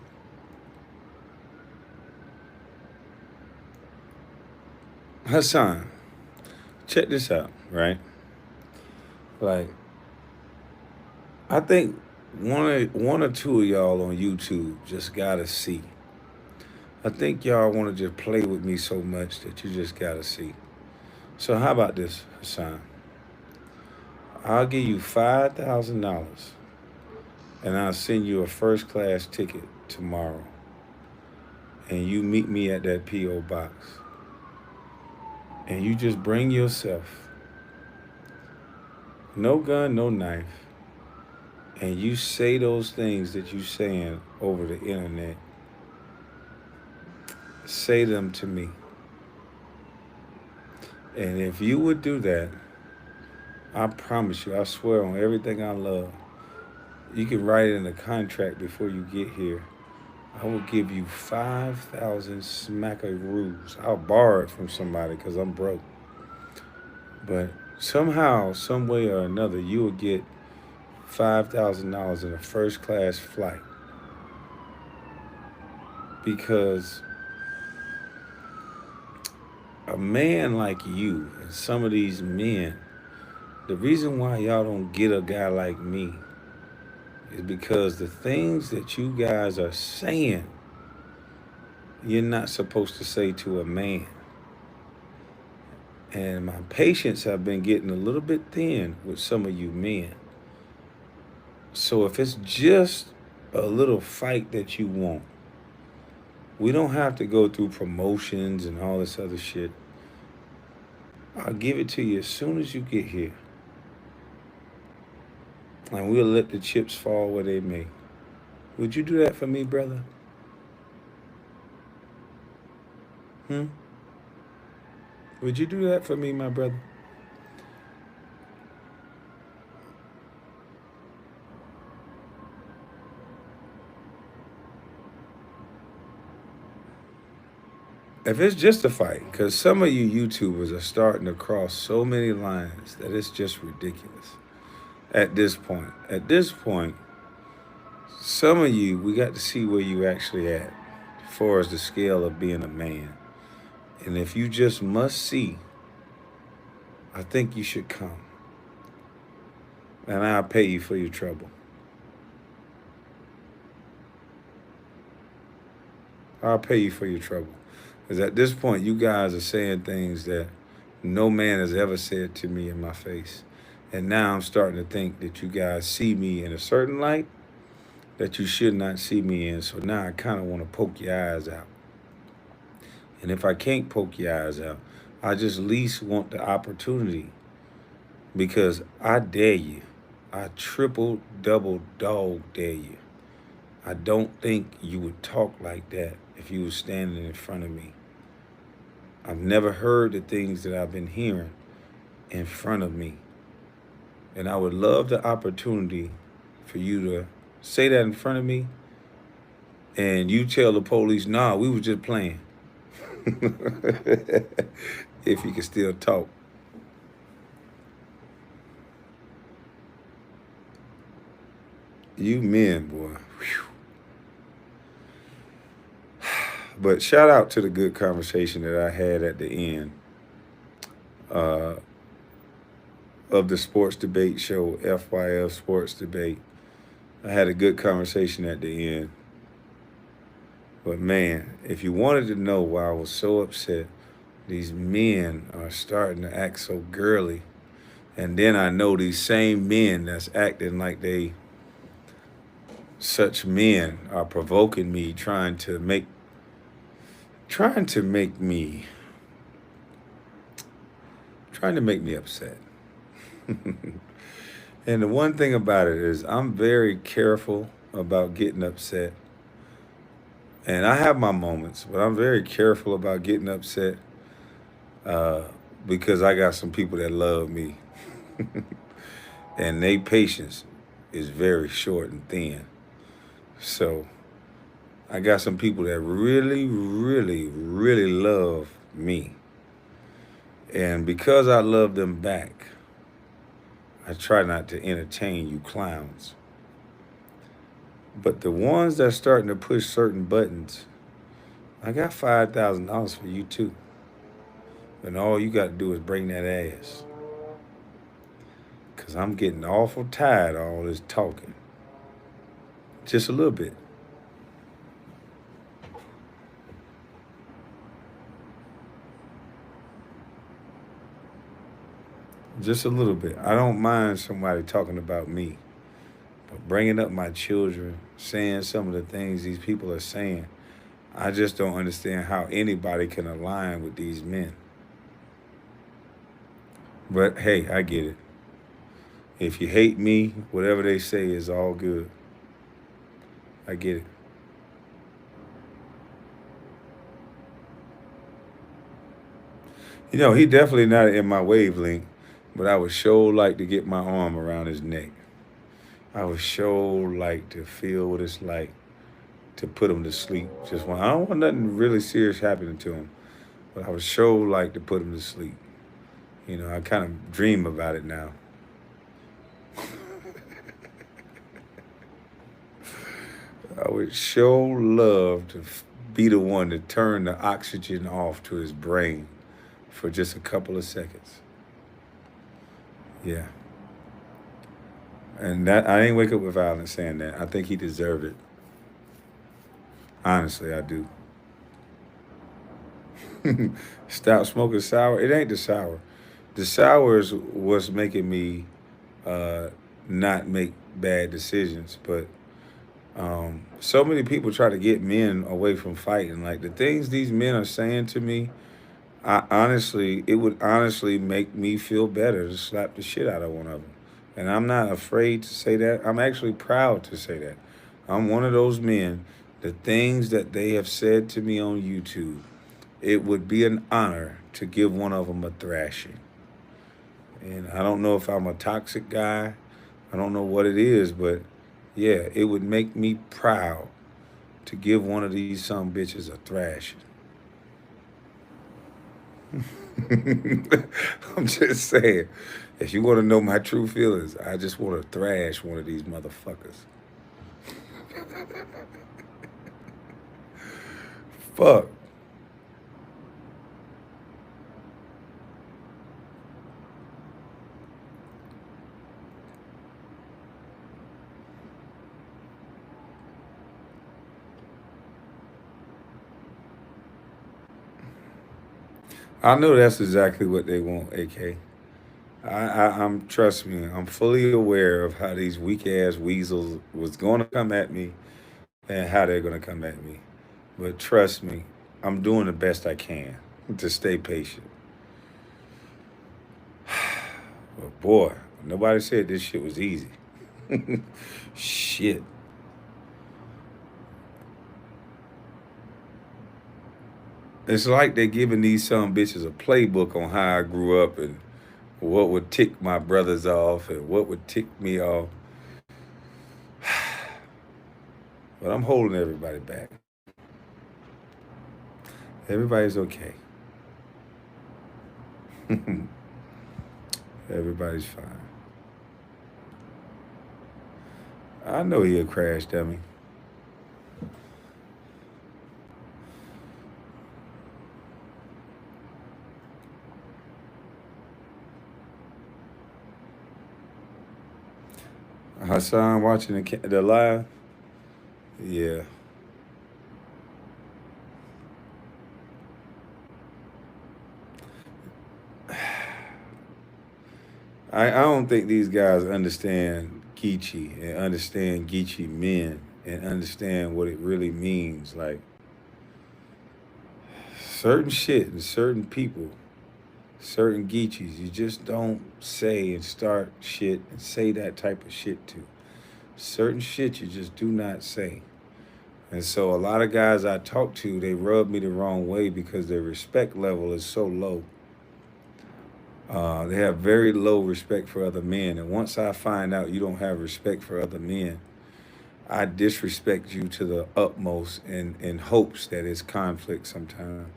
Hassan, check this out, right? Like, I think one or two of y'all on YouTube just gotta see. I think y'all want to just play with me so much that you just gotta see. So how about this, Hassan? I'll give you $5,000 and I'll send you a first class ticket tomorrow. And you meet me at that P.O. box. And you just bring yourself. No gun, no knife. And you say those things that you saying over the internet. Say them to me. And if you would do that, I promise you, I swear on everything I love, you can write it in the contract before you get here. I will give you 5,000 smackaroos. I'll borrow it from somebody because I'm broke. But somehow, some way or another, you will get $5,000 in a first class flight. Because a man like you and some of these men, the reason why y'all don't get a guy like me is because the things that you guys are saying, you're not supposed to say to a man. And my patience have been getting a little bit thin with some of you men. So if it's just a little fight that you want, we don't have to go through promotions and all this other shit. I'll give it to you as soon as you get here. And we'll let the chips fall where they may. Would you do that for me, brother? Would you do that for me, my brother? If it's just a fight, because some of you YouTubers are starting to cross so many lines that it's just ridiculous at this point. At this point, some of you, we got to see where you actually at as far as the scale of being a man. And if you just must see, I think you should come. And I'll pay you for your trouble. I'll pay you for your trouble. Because at this point, you guys are saying things that no man has ever said to me in my face. And now I'm starting to think that you guys see me in a certain light that you should not see me in. So now I kind of want to poke your eyes out. And if I can't poke your eyes out, I just least want the opportunity. Because I dare you. I triple, double, dog dare you. I don't think you would talk like that if you were standing in front of me. I've never heard the things that I've been hearing in front of me. And I would love the opportunity for you to say that in front of me and you tell the police, nah, we were just playing. If you can still talk. You men, boy. Whew. But shout out to the good conversation that I had at the end of the sports debate show, FYF Sports Debate. I had a good conversation at the end. But man, if you wanted to know why I was so upset, these men are starting to act so girly. And then I know these same men that's acting like they such men are provoking me, trying to make me upset. And the one thing about it is I'm very careful about getting upset. And I have my moments, but I'm very careful about getting upset because I got some people that love me. And their patience is very short and thin. So I got some people that really, really, really love me. And because I love them back, I try not to entertain you clowns. But the ones that are starting to push certain buttons, I got $5,000 for you too. And all you got to do is bring that ass. Because I'm getting awful tired of all this talking. Just a little bit. Just a little bit. I don't mind somebody talking about me, but bringing up my children, saying some of the things these people are saying, I just don't understand how anybody can align with these men. But hey, I get it. If you hate me, whatever they say is all good. I get it. You know, he definitely not in my wavelength, but I would sure like to get my arm around his neck. I would sure like to feel what it's like to put him to sleep. Just one. I don't want nothing really serious happening to him, but I would sure like to put him to sleep. You know, I kind of dream about it now. I would sure love to be the one to turn the oxygen off to his brain for just a couple of seconds. Yeah. And that I ain't wake up with violence saying that. I think he deserved it. Honestly, I do. Stop smoking sour. It ain't the sour. The sour is what's making me uh, not make bad decisions. But so many people try to get men away from fighting. Like the things these men are saying to me, it would honestly make me feel better to slap the shit out of one of them. And I'm not afraid to say that. I'm actually proud to say that. I'm one of those men. The things that they have said to me on YouTube, it would be an honor to give one of them a thrashing. And I don't know if I'm a toxic guy. I don't know what it is, but yeah, it would make me proud to give one of these some bitches a thrashing. I'm just saying, if you want to know my true feelings, I just want to thrash one of these motherfuckers. Fuck. I know that's exactly what they want, AK. I'm trust me, I'm fully aware of how these weak ass weasels was going to come at me and how they're going to come at me. But trust me, I'm doing the best I can to stay patient. But boy, nobody said this shit was easy. Shit. It's like they're giving these some bitches a playbook on how I grew up and what would tick my brothers off and what would tick me off. But I'm holding everybody back. Everybody's okay. Everybody's fine. I know he a crash dummy. Hassan watching the live. Yeah. I don't think these guys understand Geechee and understand Geechee men and understand what it really means. Like certain shit and certain people, certain Geechees, you just don't say and start shit and say that type of shit to. Certain shit you just do not say. And so a lot of guys I talk to, they rub me the wrong way because their respect level is so low. They have very low respect for other men. And once I find out you don't have respect for other men, I disrespect you to the utmost in hopes that it's conflict sometimes.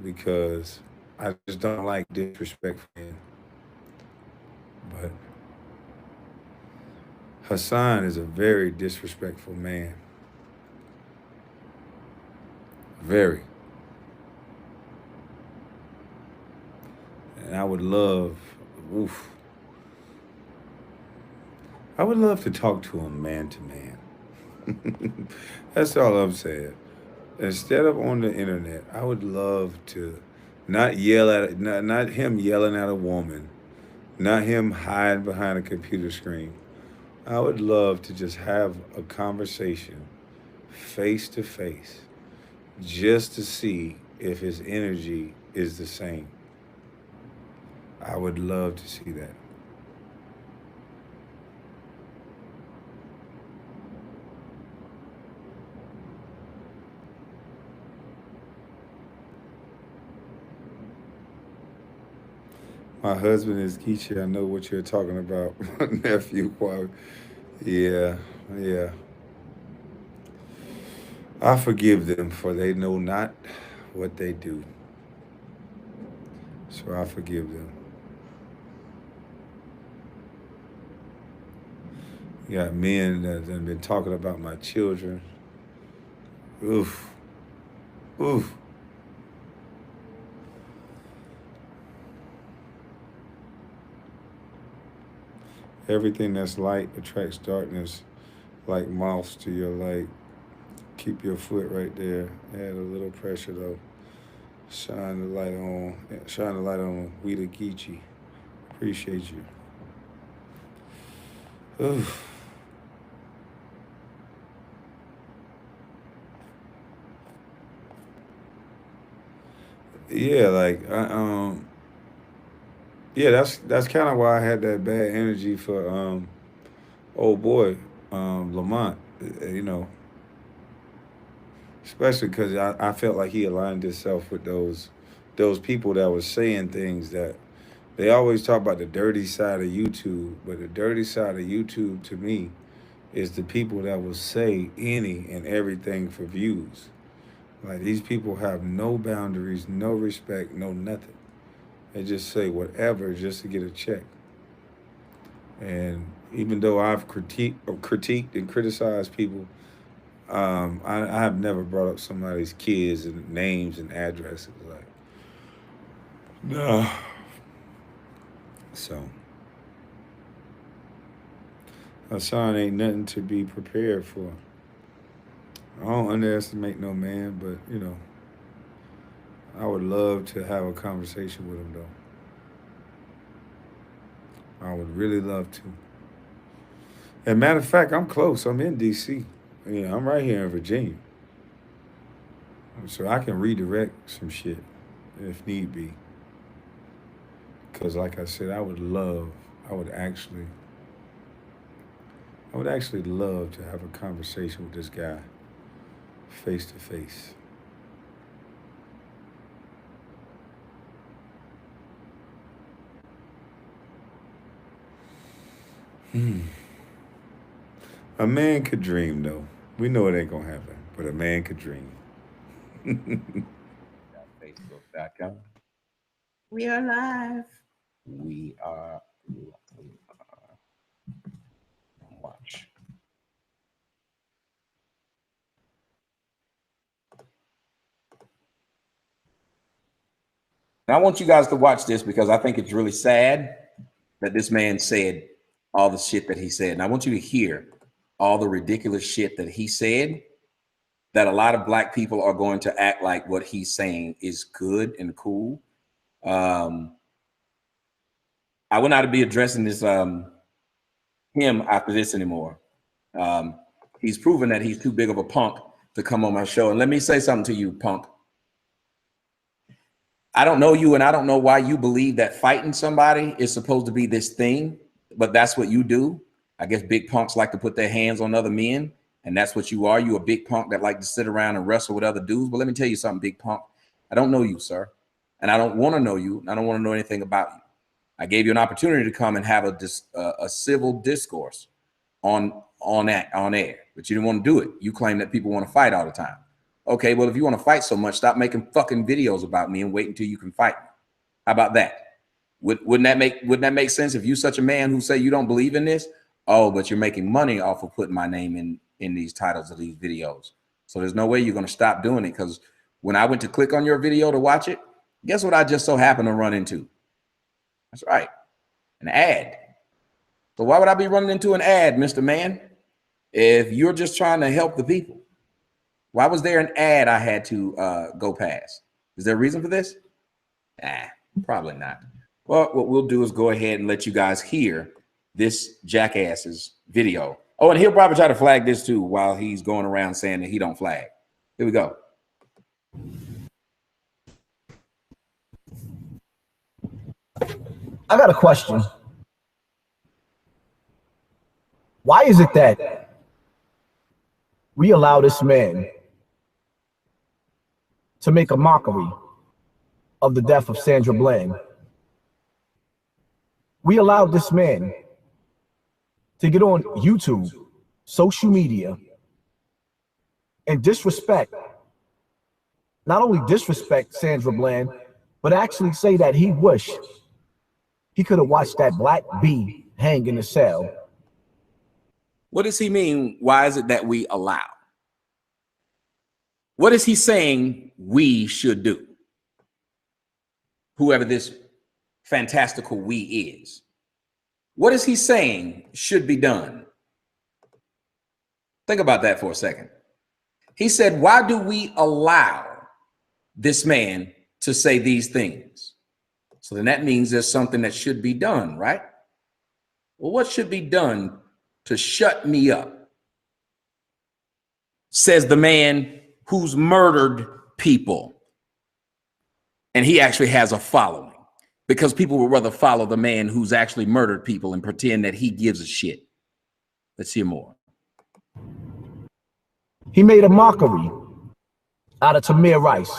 Because I just don't like disrespect for men. But Hassan is a very disrespectful man. Very. And I would love, oof, I would love to talk to him man to man. That's all I'm saying. Instead of on the internet, I would love to not yell at not him yelling at a woman, not him hiding behind a computer screen. I would love to just have a conversation face to face just to see if his energy is the same. I would love to see that. My husband is Geechee. I know what you're talking about, nephew. Yeah, yeah. I forgive them, for they know not what they do. So I forgive them. You got men that have been talking about my children. Oof, oof. Everything that's light attracts darkness like moths to your light. Keep your foot right there. Add a little pressure though. Shine the light on. Shine the light on. We the Geechee. Appreciate you. Oof. Yeah, like yeah, that's kind of why I had that bad energy for old boy Lamont. You know, especially because I felt like he aligned himself with those people that was saying things that they always talk about the dirty side of YouTube, but the dirty side of YouTube to me is the people that will say any and everything for views. Like these people have no boundaries, no respect, no nothing. They just say whatever just to get a check. And even though I've critiqued and criticized people, I have never brought up somebody's kids and names and addresses. Like, no. So, Hassan ain't nothing to be prepared for. I don't underestimate no man, but you know, I would love to have a conversation with him though. I would really love to. And matter of fact, I'm close. I'm in D.C. Yeah, I'm right here in Virginia, so I can redirect some shit if need be. Cause like I said, I would actually, I would actually love to have a conversation with this guy face to face. Hmm. A man could dream, though. We know it ain't gonna happen, but a man could dream. Facebook.com. We are live. We are watch. And I want you guys to watch this because I think it's really sad that this man said all the shit that he said. And I want you to hear all the ridiculous shit that he said, that a lot of black people are going to act like what he's saying is good and cool. I will not be addressing this him after this anymore. He's proven that he's too big of a punk to come on my show. And let me say something to you, punk. I don't know you, and I don't know why you believe that fighting somebody is supposed to be this thing, but that's what you do. I guess big punks like to put their hands on other men, and that's what you are. You a big punk that like to sit around and wrestle with other dudes. But let me tell you something, big punk. I don't know you, sir, and I don't want to know you. I don't want to know anything about you. I gave you an opportunity to come and have a civil discourse on air, but you didn't want to do it. You claim that people want to fight all the time. Okay, well, if you want to fight so much, stop making fucking videos about me and wait until you can fight me. How about that? Wouldn't that make sense if you such a man who say you don't believe in this? Oh, but you're making money off of putting my name in these titles of these videos. So there's no way you're going to stop doing it, because when I went to click on your video to watch it, guess what I just so happened to run into? That's right, an ad. So why would I be running into an ad, Mr. Man? if you're just trying to help the people. Why was there an ad I had to go past? Is there a reason for this? Probably not. Well, what we'll do is go ahead and let you guys hear this jackass's video. Oh, and he'll probably try to flag this too while he's going around saying that he don't flag. Here we go. I got a question. Why is it that we allow this man to make a mockery of the death of Sandra Bland? We allowed this man to get on YouTube, social media, and disrespect, not only disrespect Sandra Bland, but actually say that he wished he could have watched that black bee hang in the cell. What does he mean? Why is it that we allow? What is he saying we should do? Whoever this fantastical we is. What is he saying should be done? Think about that for a second. He said, why do we allow this man to say these things? So then that means there's something that should be done, right? Well, what should be done to shut me up? Says the man who's murdered people. And he actually has a following, because people would rather follow the man who's actually murdered people and pretend that he gives a shit. Let's hear more. He made a mockery out of Tamir Rice.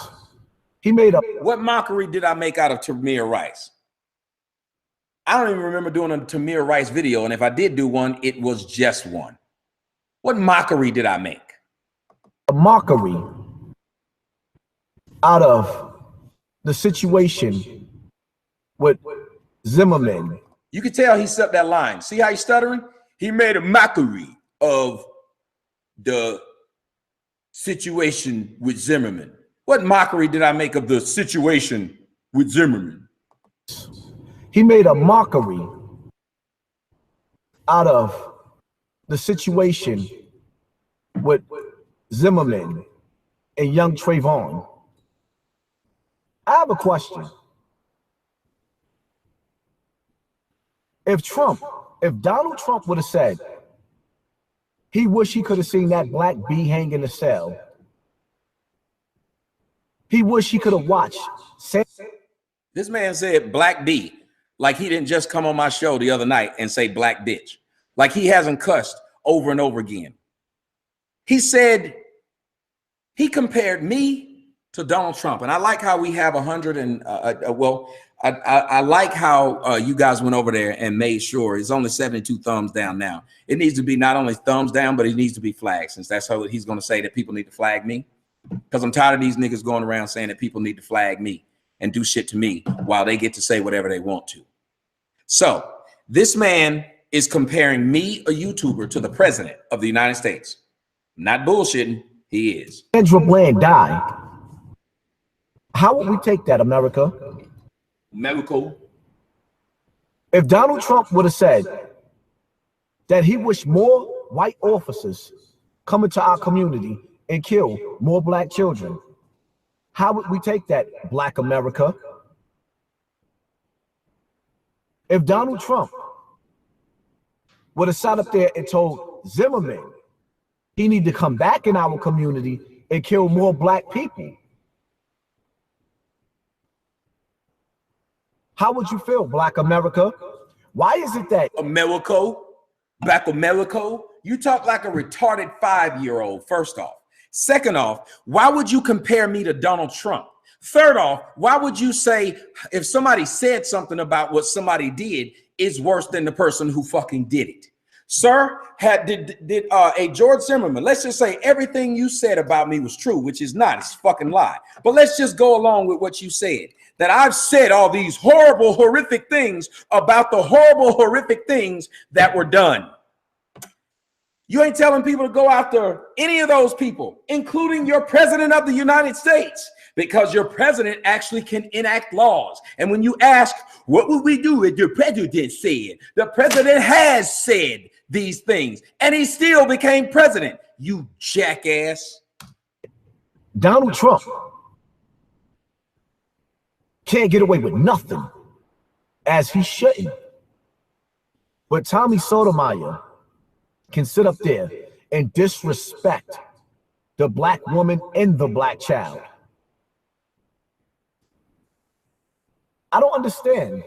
He made a... What mockery did I make out of Tamir Rice? I don't even remember doing a Tamir Rice video, and if I did do one, it was just one. What mockery did I make? A mockery out of the situation with Zimmerman. You could tell he stepped that line. See how he's stuttering? He made a mockery of the situation with Zimmerman. What mockery did I make of the situation with Zimmerman? He made a mockery out of the situation with Zimmerman and young Trayvon. I have a question. If Donald Trump would have said he wished he could have seen that black bee hang in the cell, he wished he could have watched. This man said black bee, like he didn't just come on my show the other night and say black bitch, like he hasn't cussed over and over again. He said, he compared me to Donald Trump. And I like how we have 100 and, I like how you guys went over there and made sure it's only 72 thumbs down now. It needs to be not only thumbs down, but it needs to be flagged, since that's how he's going to say that people need to flag me. Because I'm tired of these niggas going around saying that people need to flag me and do shit to me while they get to say whatever they want to. So this man is comparing me, a YouTuber, to the president of the United States. Not bullshitting, he is. Sandra Bland died. How would we take that, America? Medical. If Donald Trump would have said that he wished more white officers come into our community and kill more black children, how would we take that, Black America? If Donald Trump would have sat up there and told Zimmerman he need to come back in our community and kill more black people, how would you feel, Black America? Why is it that America, Black America, you talk like a retarded 5-year-old, first off. Second off, why would you compare me to Donald Trump? Third off, why would you say if somebody said something about what somebody did is worse than the person who fucking did it? Sir, did a George Zimmerman, let's just say everything you said about me was true, which is not, it's a fucking lie. But let's just go along with what you said, that I've said all these horrible, horrific things about the horrible, horrific things that were done. You ain't telling people to go after any of those people, including your president of the United States, because your president actually can enact laws. And when you ask, what would we do if your president said? The president has said these things, and he still became president. You jackass. Donald Trump can't get away with nothing, as he shouldn't. But Tommy Sotomayor can sit up there and disrespect the black woman and the black child. I don't understand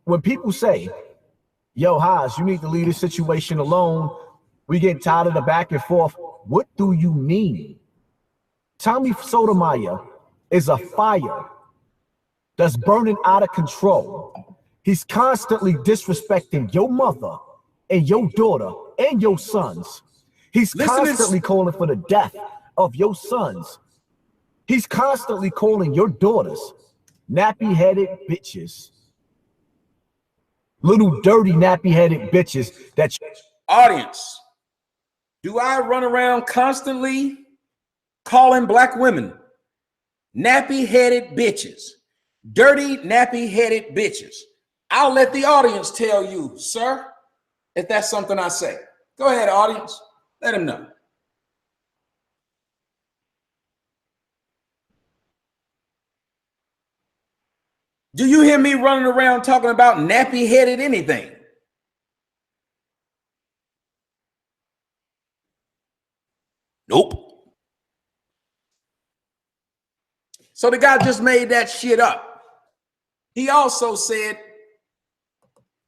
when people say, yo, Haas, you need to leave this situation alone. We getting tired of the back and forth. What do you mean? Tommy Sotomayor is a fire that's burning out of control. He's constantly disrespecting your mother and your daughter and your sons. He's constantly calling for the death of your sons. He's constantly calling your daughters nappy-headed bitches. Little dirty nappy-headed bitches that Audience, do I run around constantly calling black women nappy-headed bitches, dirty nappy-headed bitches? I'll let the audience tell you, sir, if that's something I say. Go ahead, audience. Let him know. Do you hear me running around talking about nappy-headed anything? Nope. So the guy just made that shit up. He also said,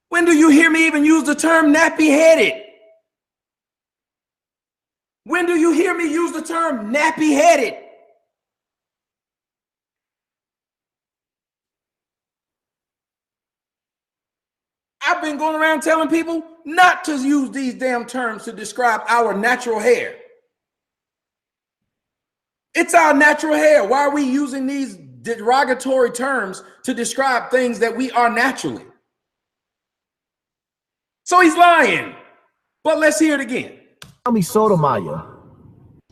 when do you hear me even use the term nappy-headed? When do you hear me use the term nappy-headed? I've been going around telling people not to use these damn terms to describe our natural hair. It's our natural hair. Why are we using these derogatory terms to describe things that we are naturally? So he's lying. But let's hear it again. Tommy Sotomayor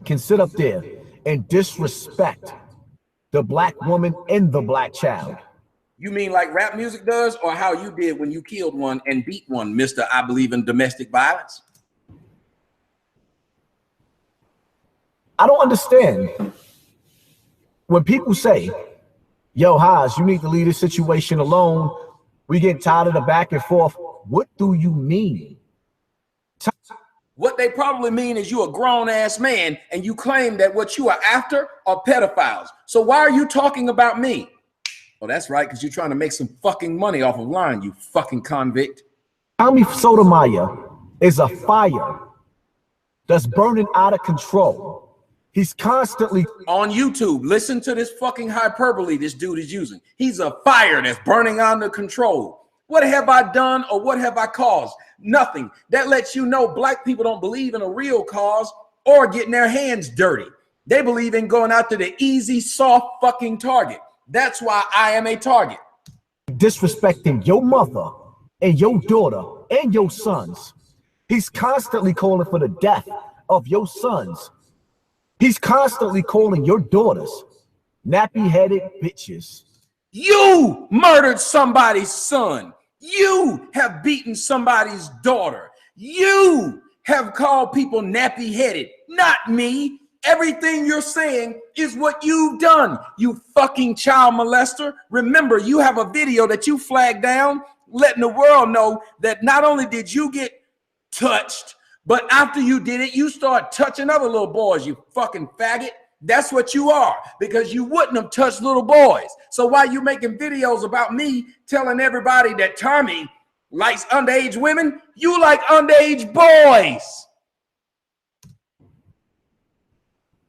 can sit up there and disrespect the black woman and the black child. You mean like rap music does, or how you did when you killed one and beat one, Mr. I believe in domestic violence? I don't understand when people say, yo, Haas, you need to leave this situation alone. We getting tired of the back and forth. What do you mean? What they probably mean is you a grown-ass man and you claim that what you are after are pedophiles. So why are you talking about me? Oh, that's right, because you're trying to make some fucking money off of lying, you fucking convict. Tommy Sotomayor is a fire that's burning out of control. He's constantly on YouTube. Listen to this fucking hyperbole this dude is using. He's a fire that's burning out of control. What have I done or what have I caused? Nothing. That lets you know black people don't believe in a real cause or getting their hands dirty. They believe in going after the easy, soft fucking target. That's why I am a target. Disrespecting your mother and your daughter and your sons. He's constantly calling for the death of your sons. He's constantly calling your daughters nappy-headed bitches. You murdered somebody's son. You have beaten somebody's daughter. You have called people nappy-headed, not me. Everything you're saying is what you've done, you fucking child molester. Remember, you have a video that you flagged down, letting the world know that not only did you get touched, but after you did it, you start touching other little boys, you fucking faggot. That's what you are, because you wouldn't have touched little boys. So why you making videos about me telling everybody that Tommy likes underage women? You like underage boys.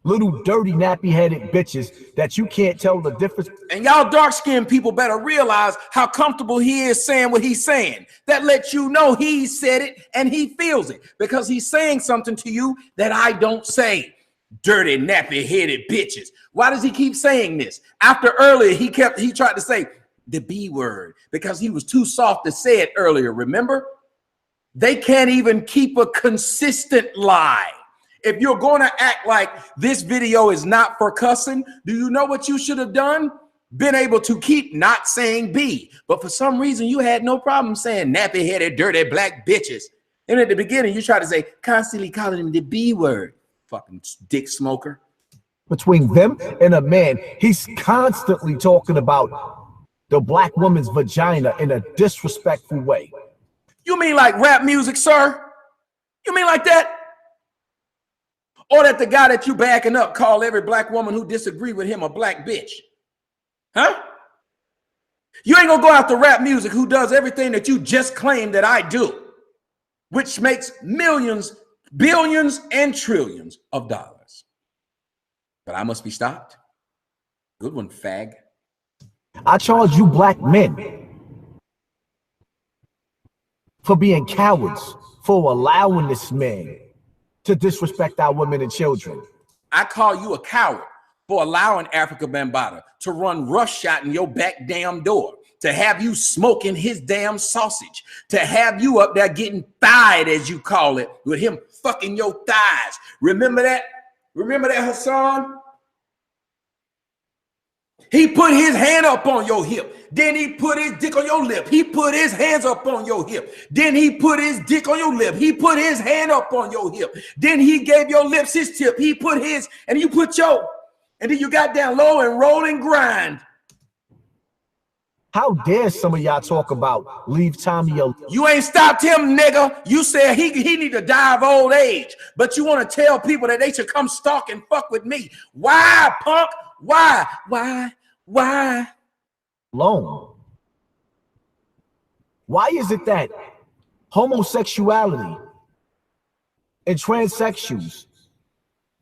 Little dirty nappy-headed bitches that you can't tell the difference. And y'all dark-skinned people better realize how comfortable he is saying what he's saying. That lets you know he said it and he feels it, because he's saying something to you that I don't say. Dirty nappy-headed bitches. Why does he keep saying this? After earlier he tried to say the B word because he was too soft to say it earlier. Remember? They can't even keep a consistent lie. If you're going to act like this video is not for cussing, do you know what you should have done? Been able to keep not saying B. But for some reason, you had no problem saying nappy-headed, dirty black bitches. And at the beginning, you try to say, constantly calling him the B word. Fucking dick smoker. Between them and a man, he's constantly talking about the black woman's vagina in a disrespectful way. You mean like rap music, sir? You mean like that? Or that the guy that you backing up call every black woman who disagree with him a black bitch? Huh? You ain't gonna go after rap music who does everything that you just claimed that I do, which makes millions, billions, and trillions of dollars. But I must be stopped. Good one, fag. I charge you black men for being cowards, for allowing this man to disrespect our women and children. I call you a coward for allowing Africa Bambaataa to run roughshod in your back damn door, to have you smoking his damn sausage, to have you up there getting thighed, as you call it, with him fucking your thighs. Remember that? Remember that, Hassan? He put his hand up on your hip. Then he put his dick on your lip. He put his hands up on your hip. Then he put his dick on your lip. He put his hand up on your hip. Then he gave your lips his tip. He put his, and you put your, and then you got down low and roll and grind. How dare some of y'all talk about leave Tommy alone? You ain't stopped him, nigga. You said he need to die of old age. But you want to tell people that they should come stalk and fuck with me. Why, punk? Why? Why? Alone. Why is it that homosexuality and transsexuals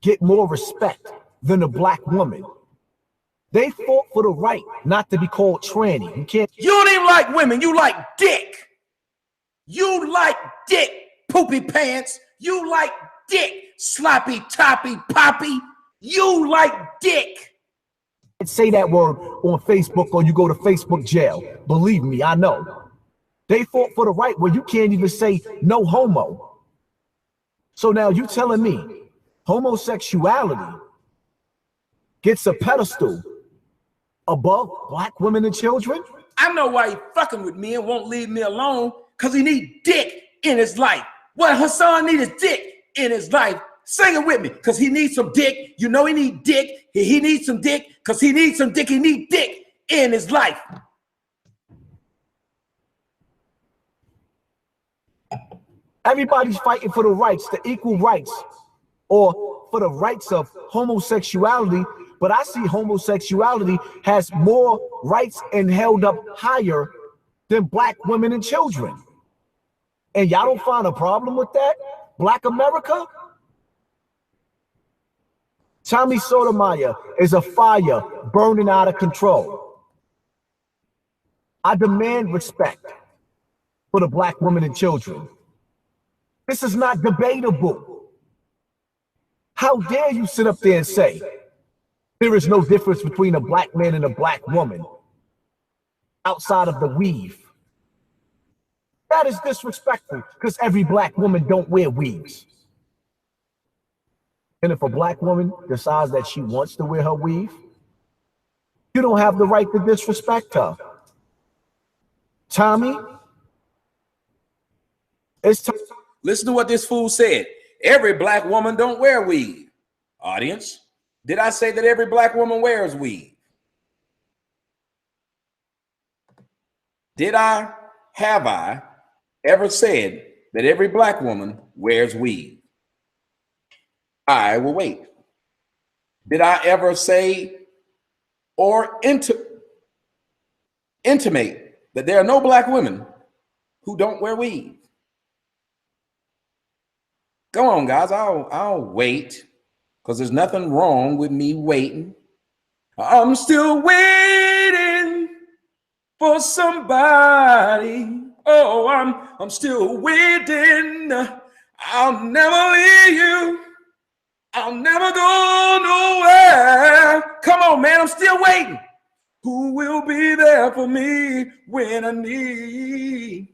get more respect than a black woman? They fought for the right not to be called tranny. You don't even like women. You like dick. You like dick, poopy pants. You like dick, sloppy, toppy, poppy. You like dick. Say that word on Facebook or you go to Facebook jail. Believe me, I know. They fought for the right where you can't even say no homo. So now you telling me homosexuality gets a pedestal above black women and children? I know why he fucking with me and won't leave me alone, because he need dick in his life. What Hassan need is dick in his life. Sing it with me, because he needs some dick. You know he need dick. He needs some dick, because he needs some dick. He need dick in his life. Everybody's fighting for the rights, the equal rights, or for the rights of homosexuality. But I see homosexuality has more rights and held up higher than black women and children. And y'all don't find a problem with that? Black America? Tommy Sotomayor is a fire burning out of control. I demand respect for the black women and children. This is not debatable. How dare you sit up there and say there is no difference between a black man and a black woman outside of the weave? That is disrespectful, because every black woman don't wear weaves. And if a black woman decides that she wants to wear her weave, you don't have the right to disrespect her. Tommy, it's time. Listen to what this fool said. Every black woman don't wear weave. Audience, did I say that every black woman wears weave? Have I ever said that every black woman wears weave? I will wait. Did I ever say or intimate that there are no black women who don't wear weave? Go on, guys. I'll wait, because there's nothing wrong with me waiting. I'm still waiting for somebody. Oh, I'm still waiting. I'll never leave you. I'll never go nowhere. Come on, man. I'm still waiting. Who will be there for me when I need?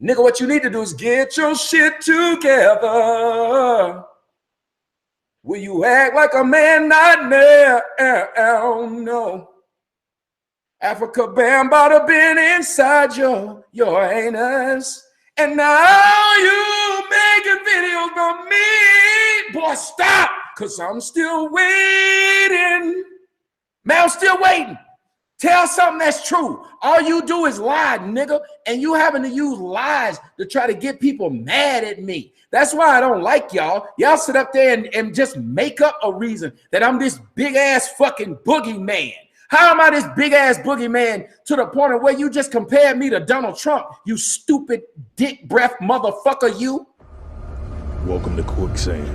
Nigga, what you need to do is get your shit together. Will you act like a man not there? No. Africa Bambaataa been inside your anus, and now you remember me? Boy, stop, because I'm still waiting. Man, I'm still waiting. Tell something that's true. All you do is lie, nigga, and you having to use lies to try to get people mad at me. That's why I don't like y'all. Y'all sit up there and just make up a reason that I'm this big-ass fucking boogeyman. How am I this big-ass boogeyman to the point of where you just compared me to Donald Trump, you stupid dick breath motherfucker, you? Welcome to Quicksand.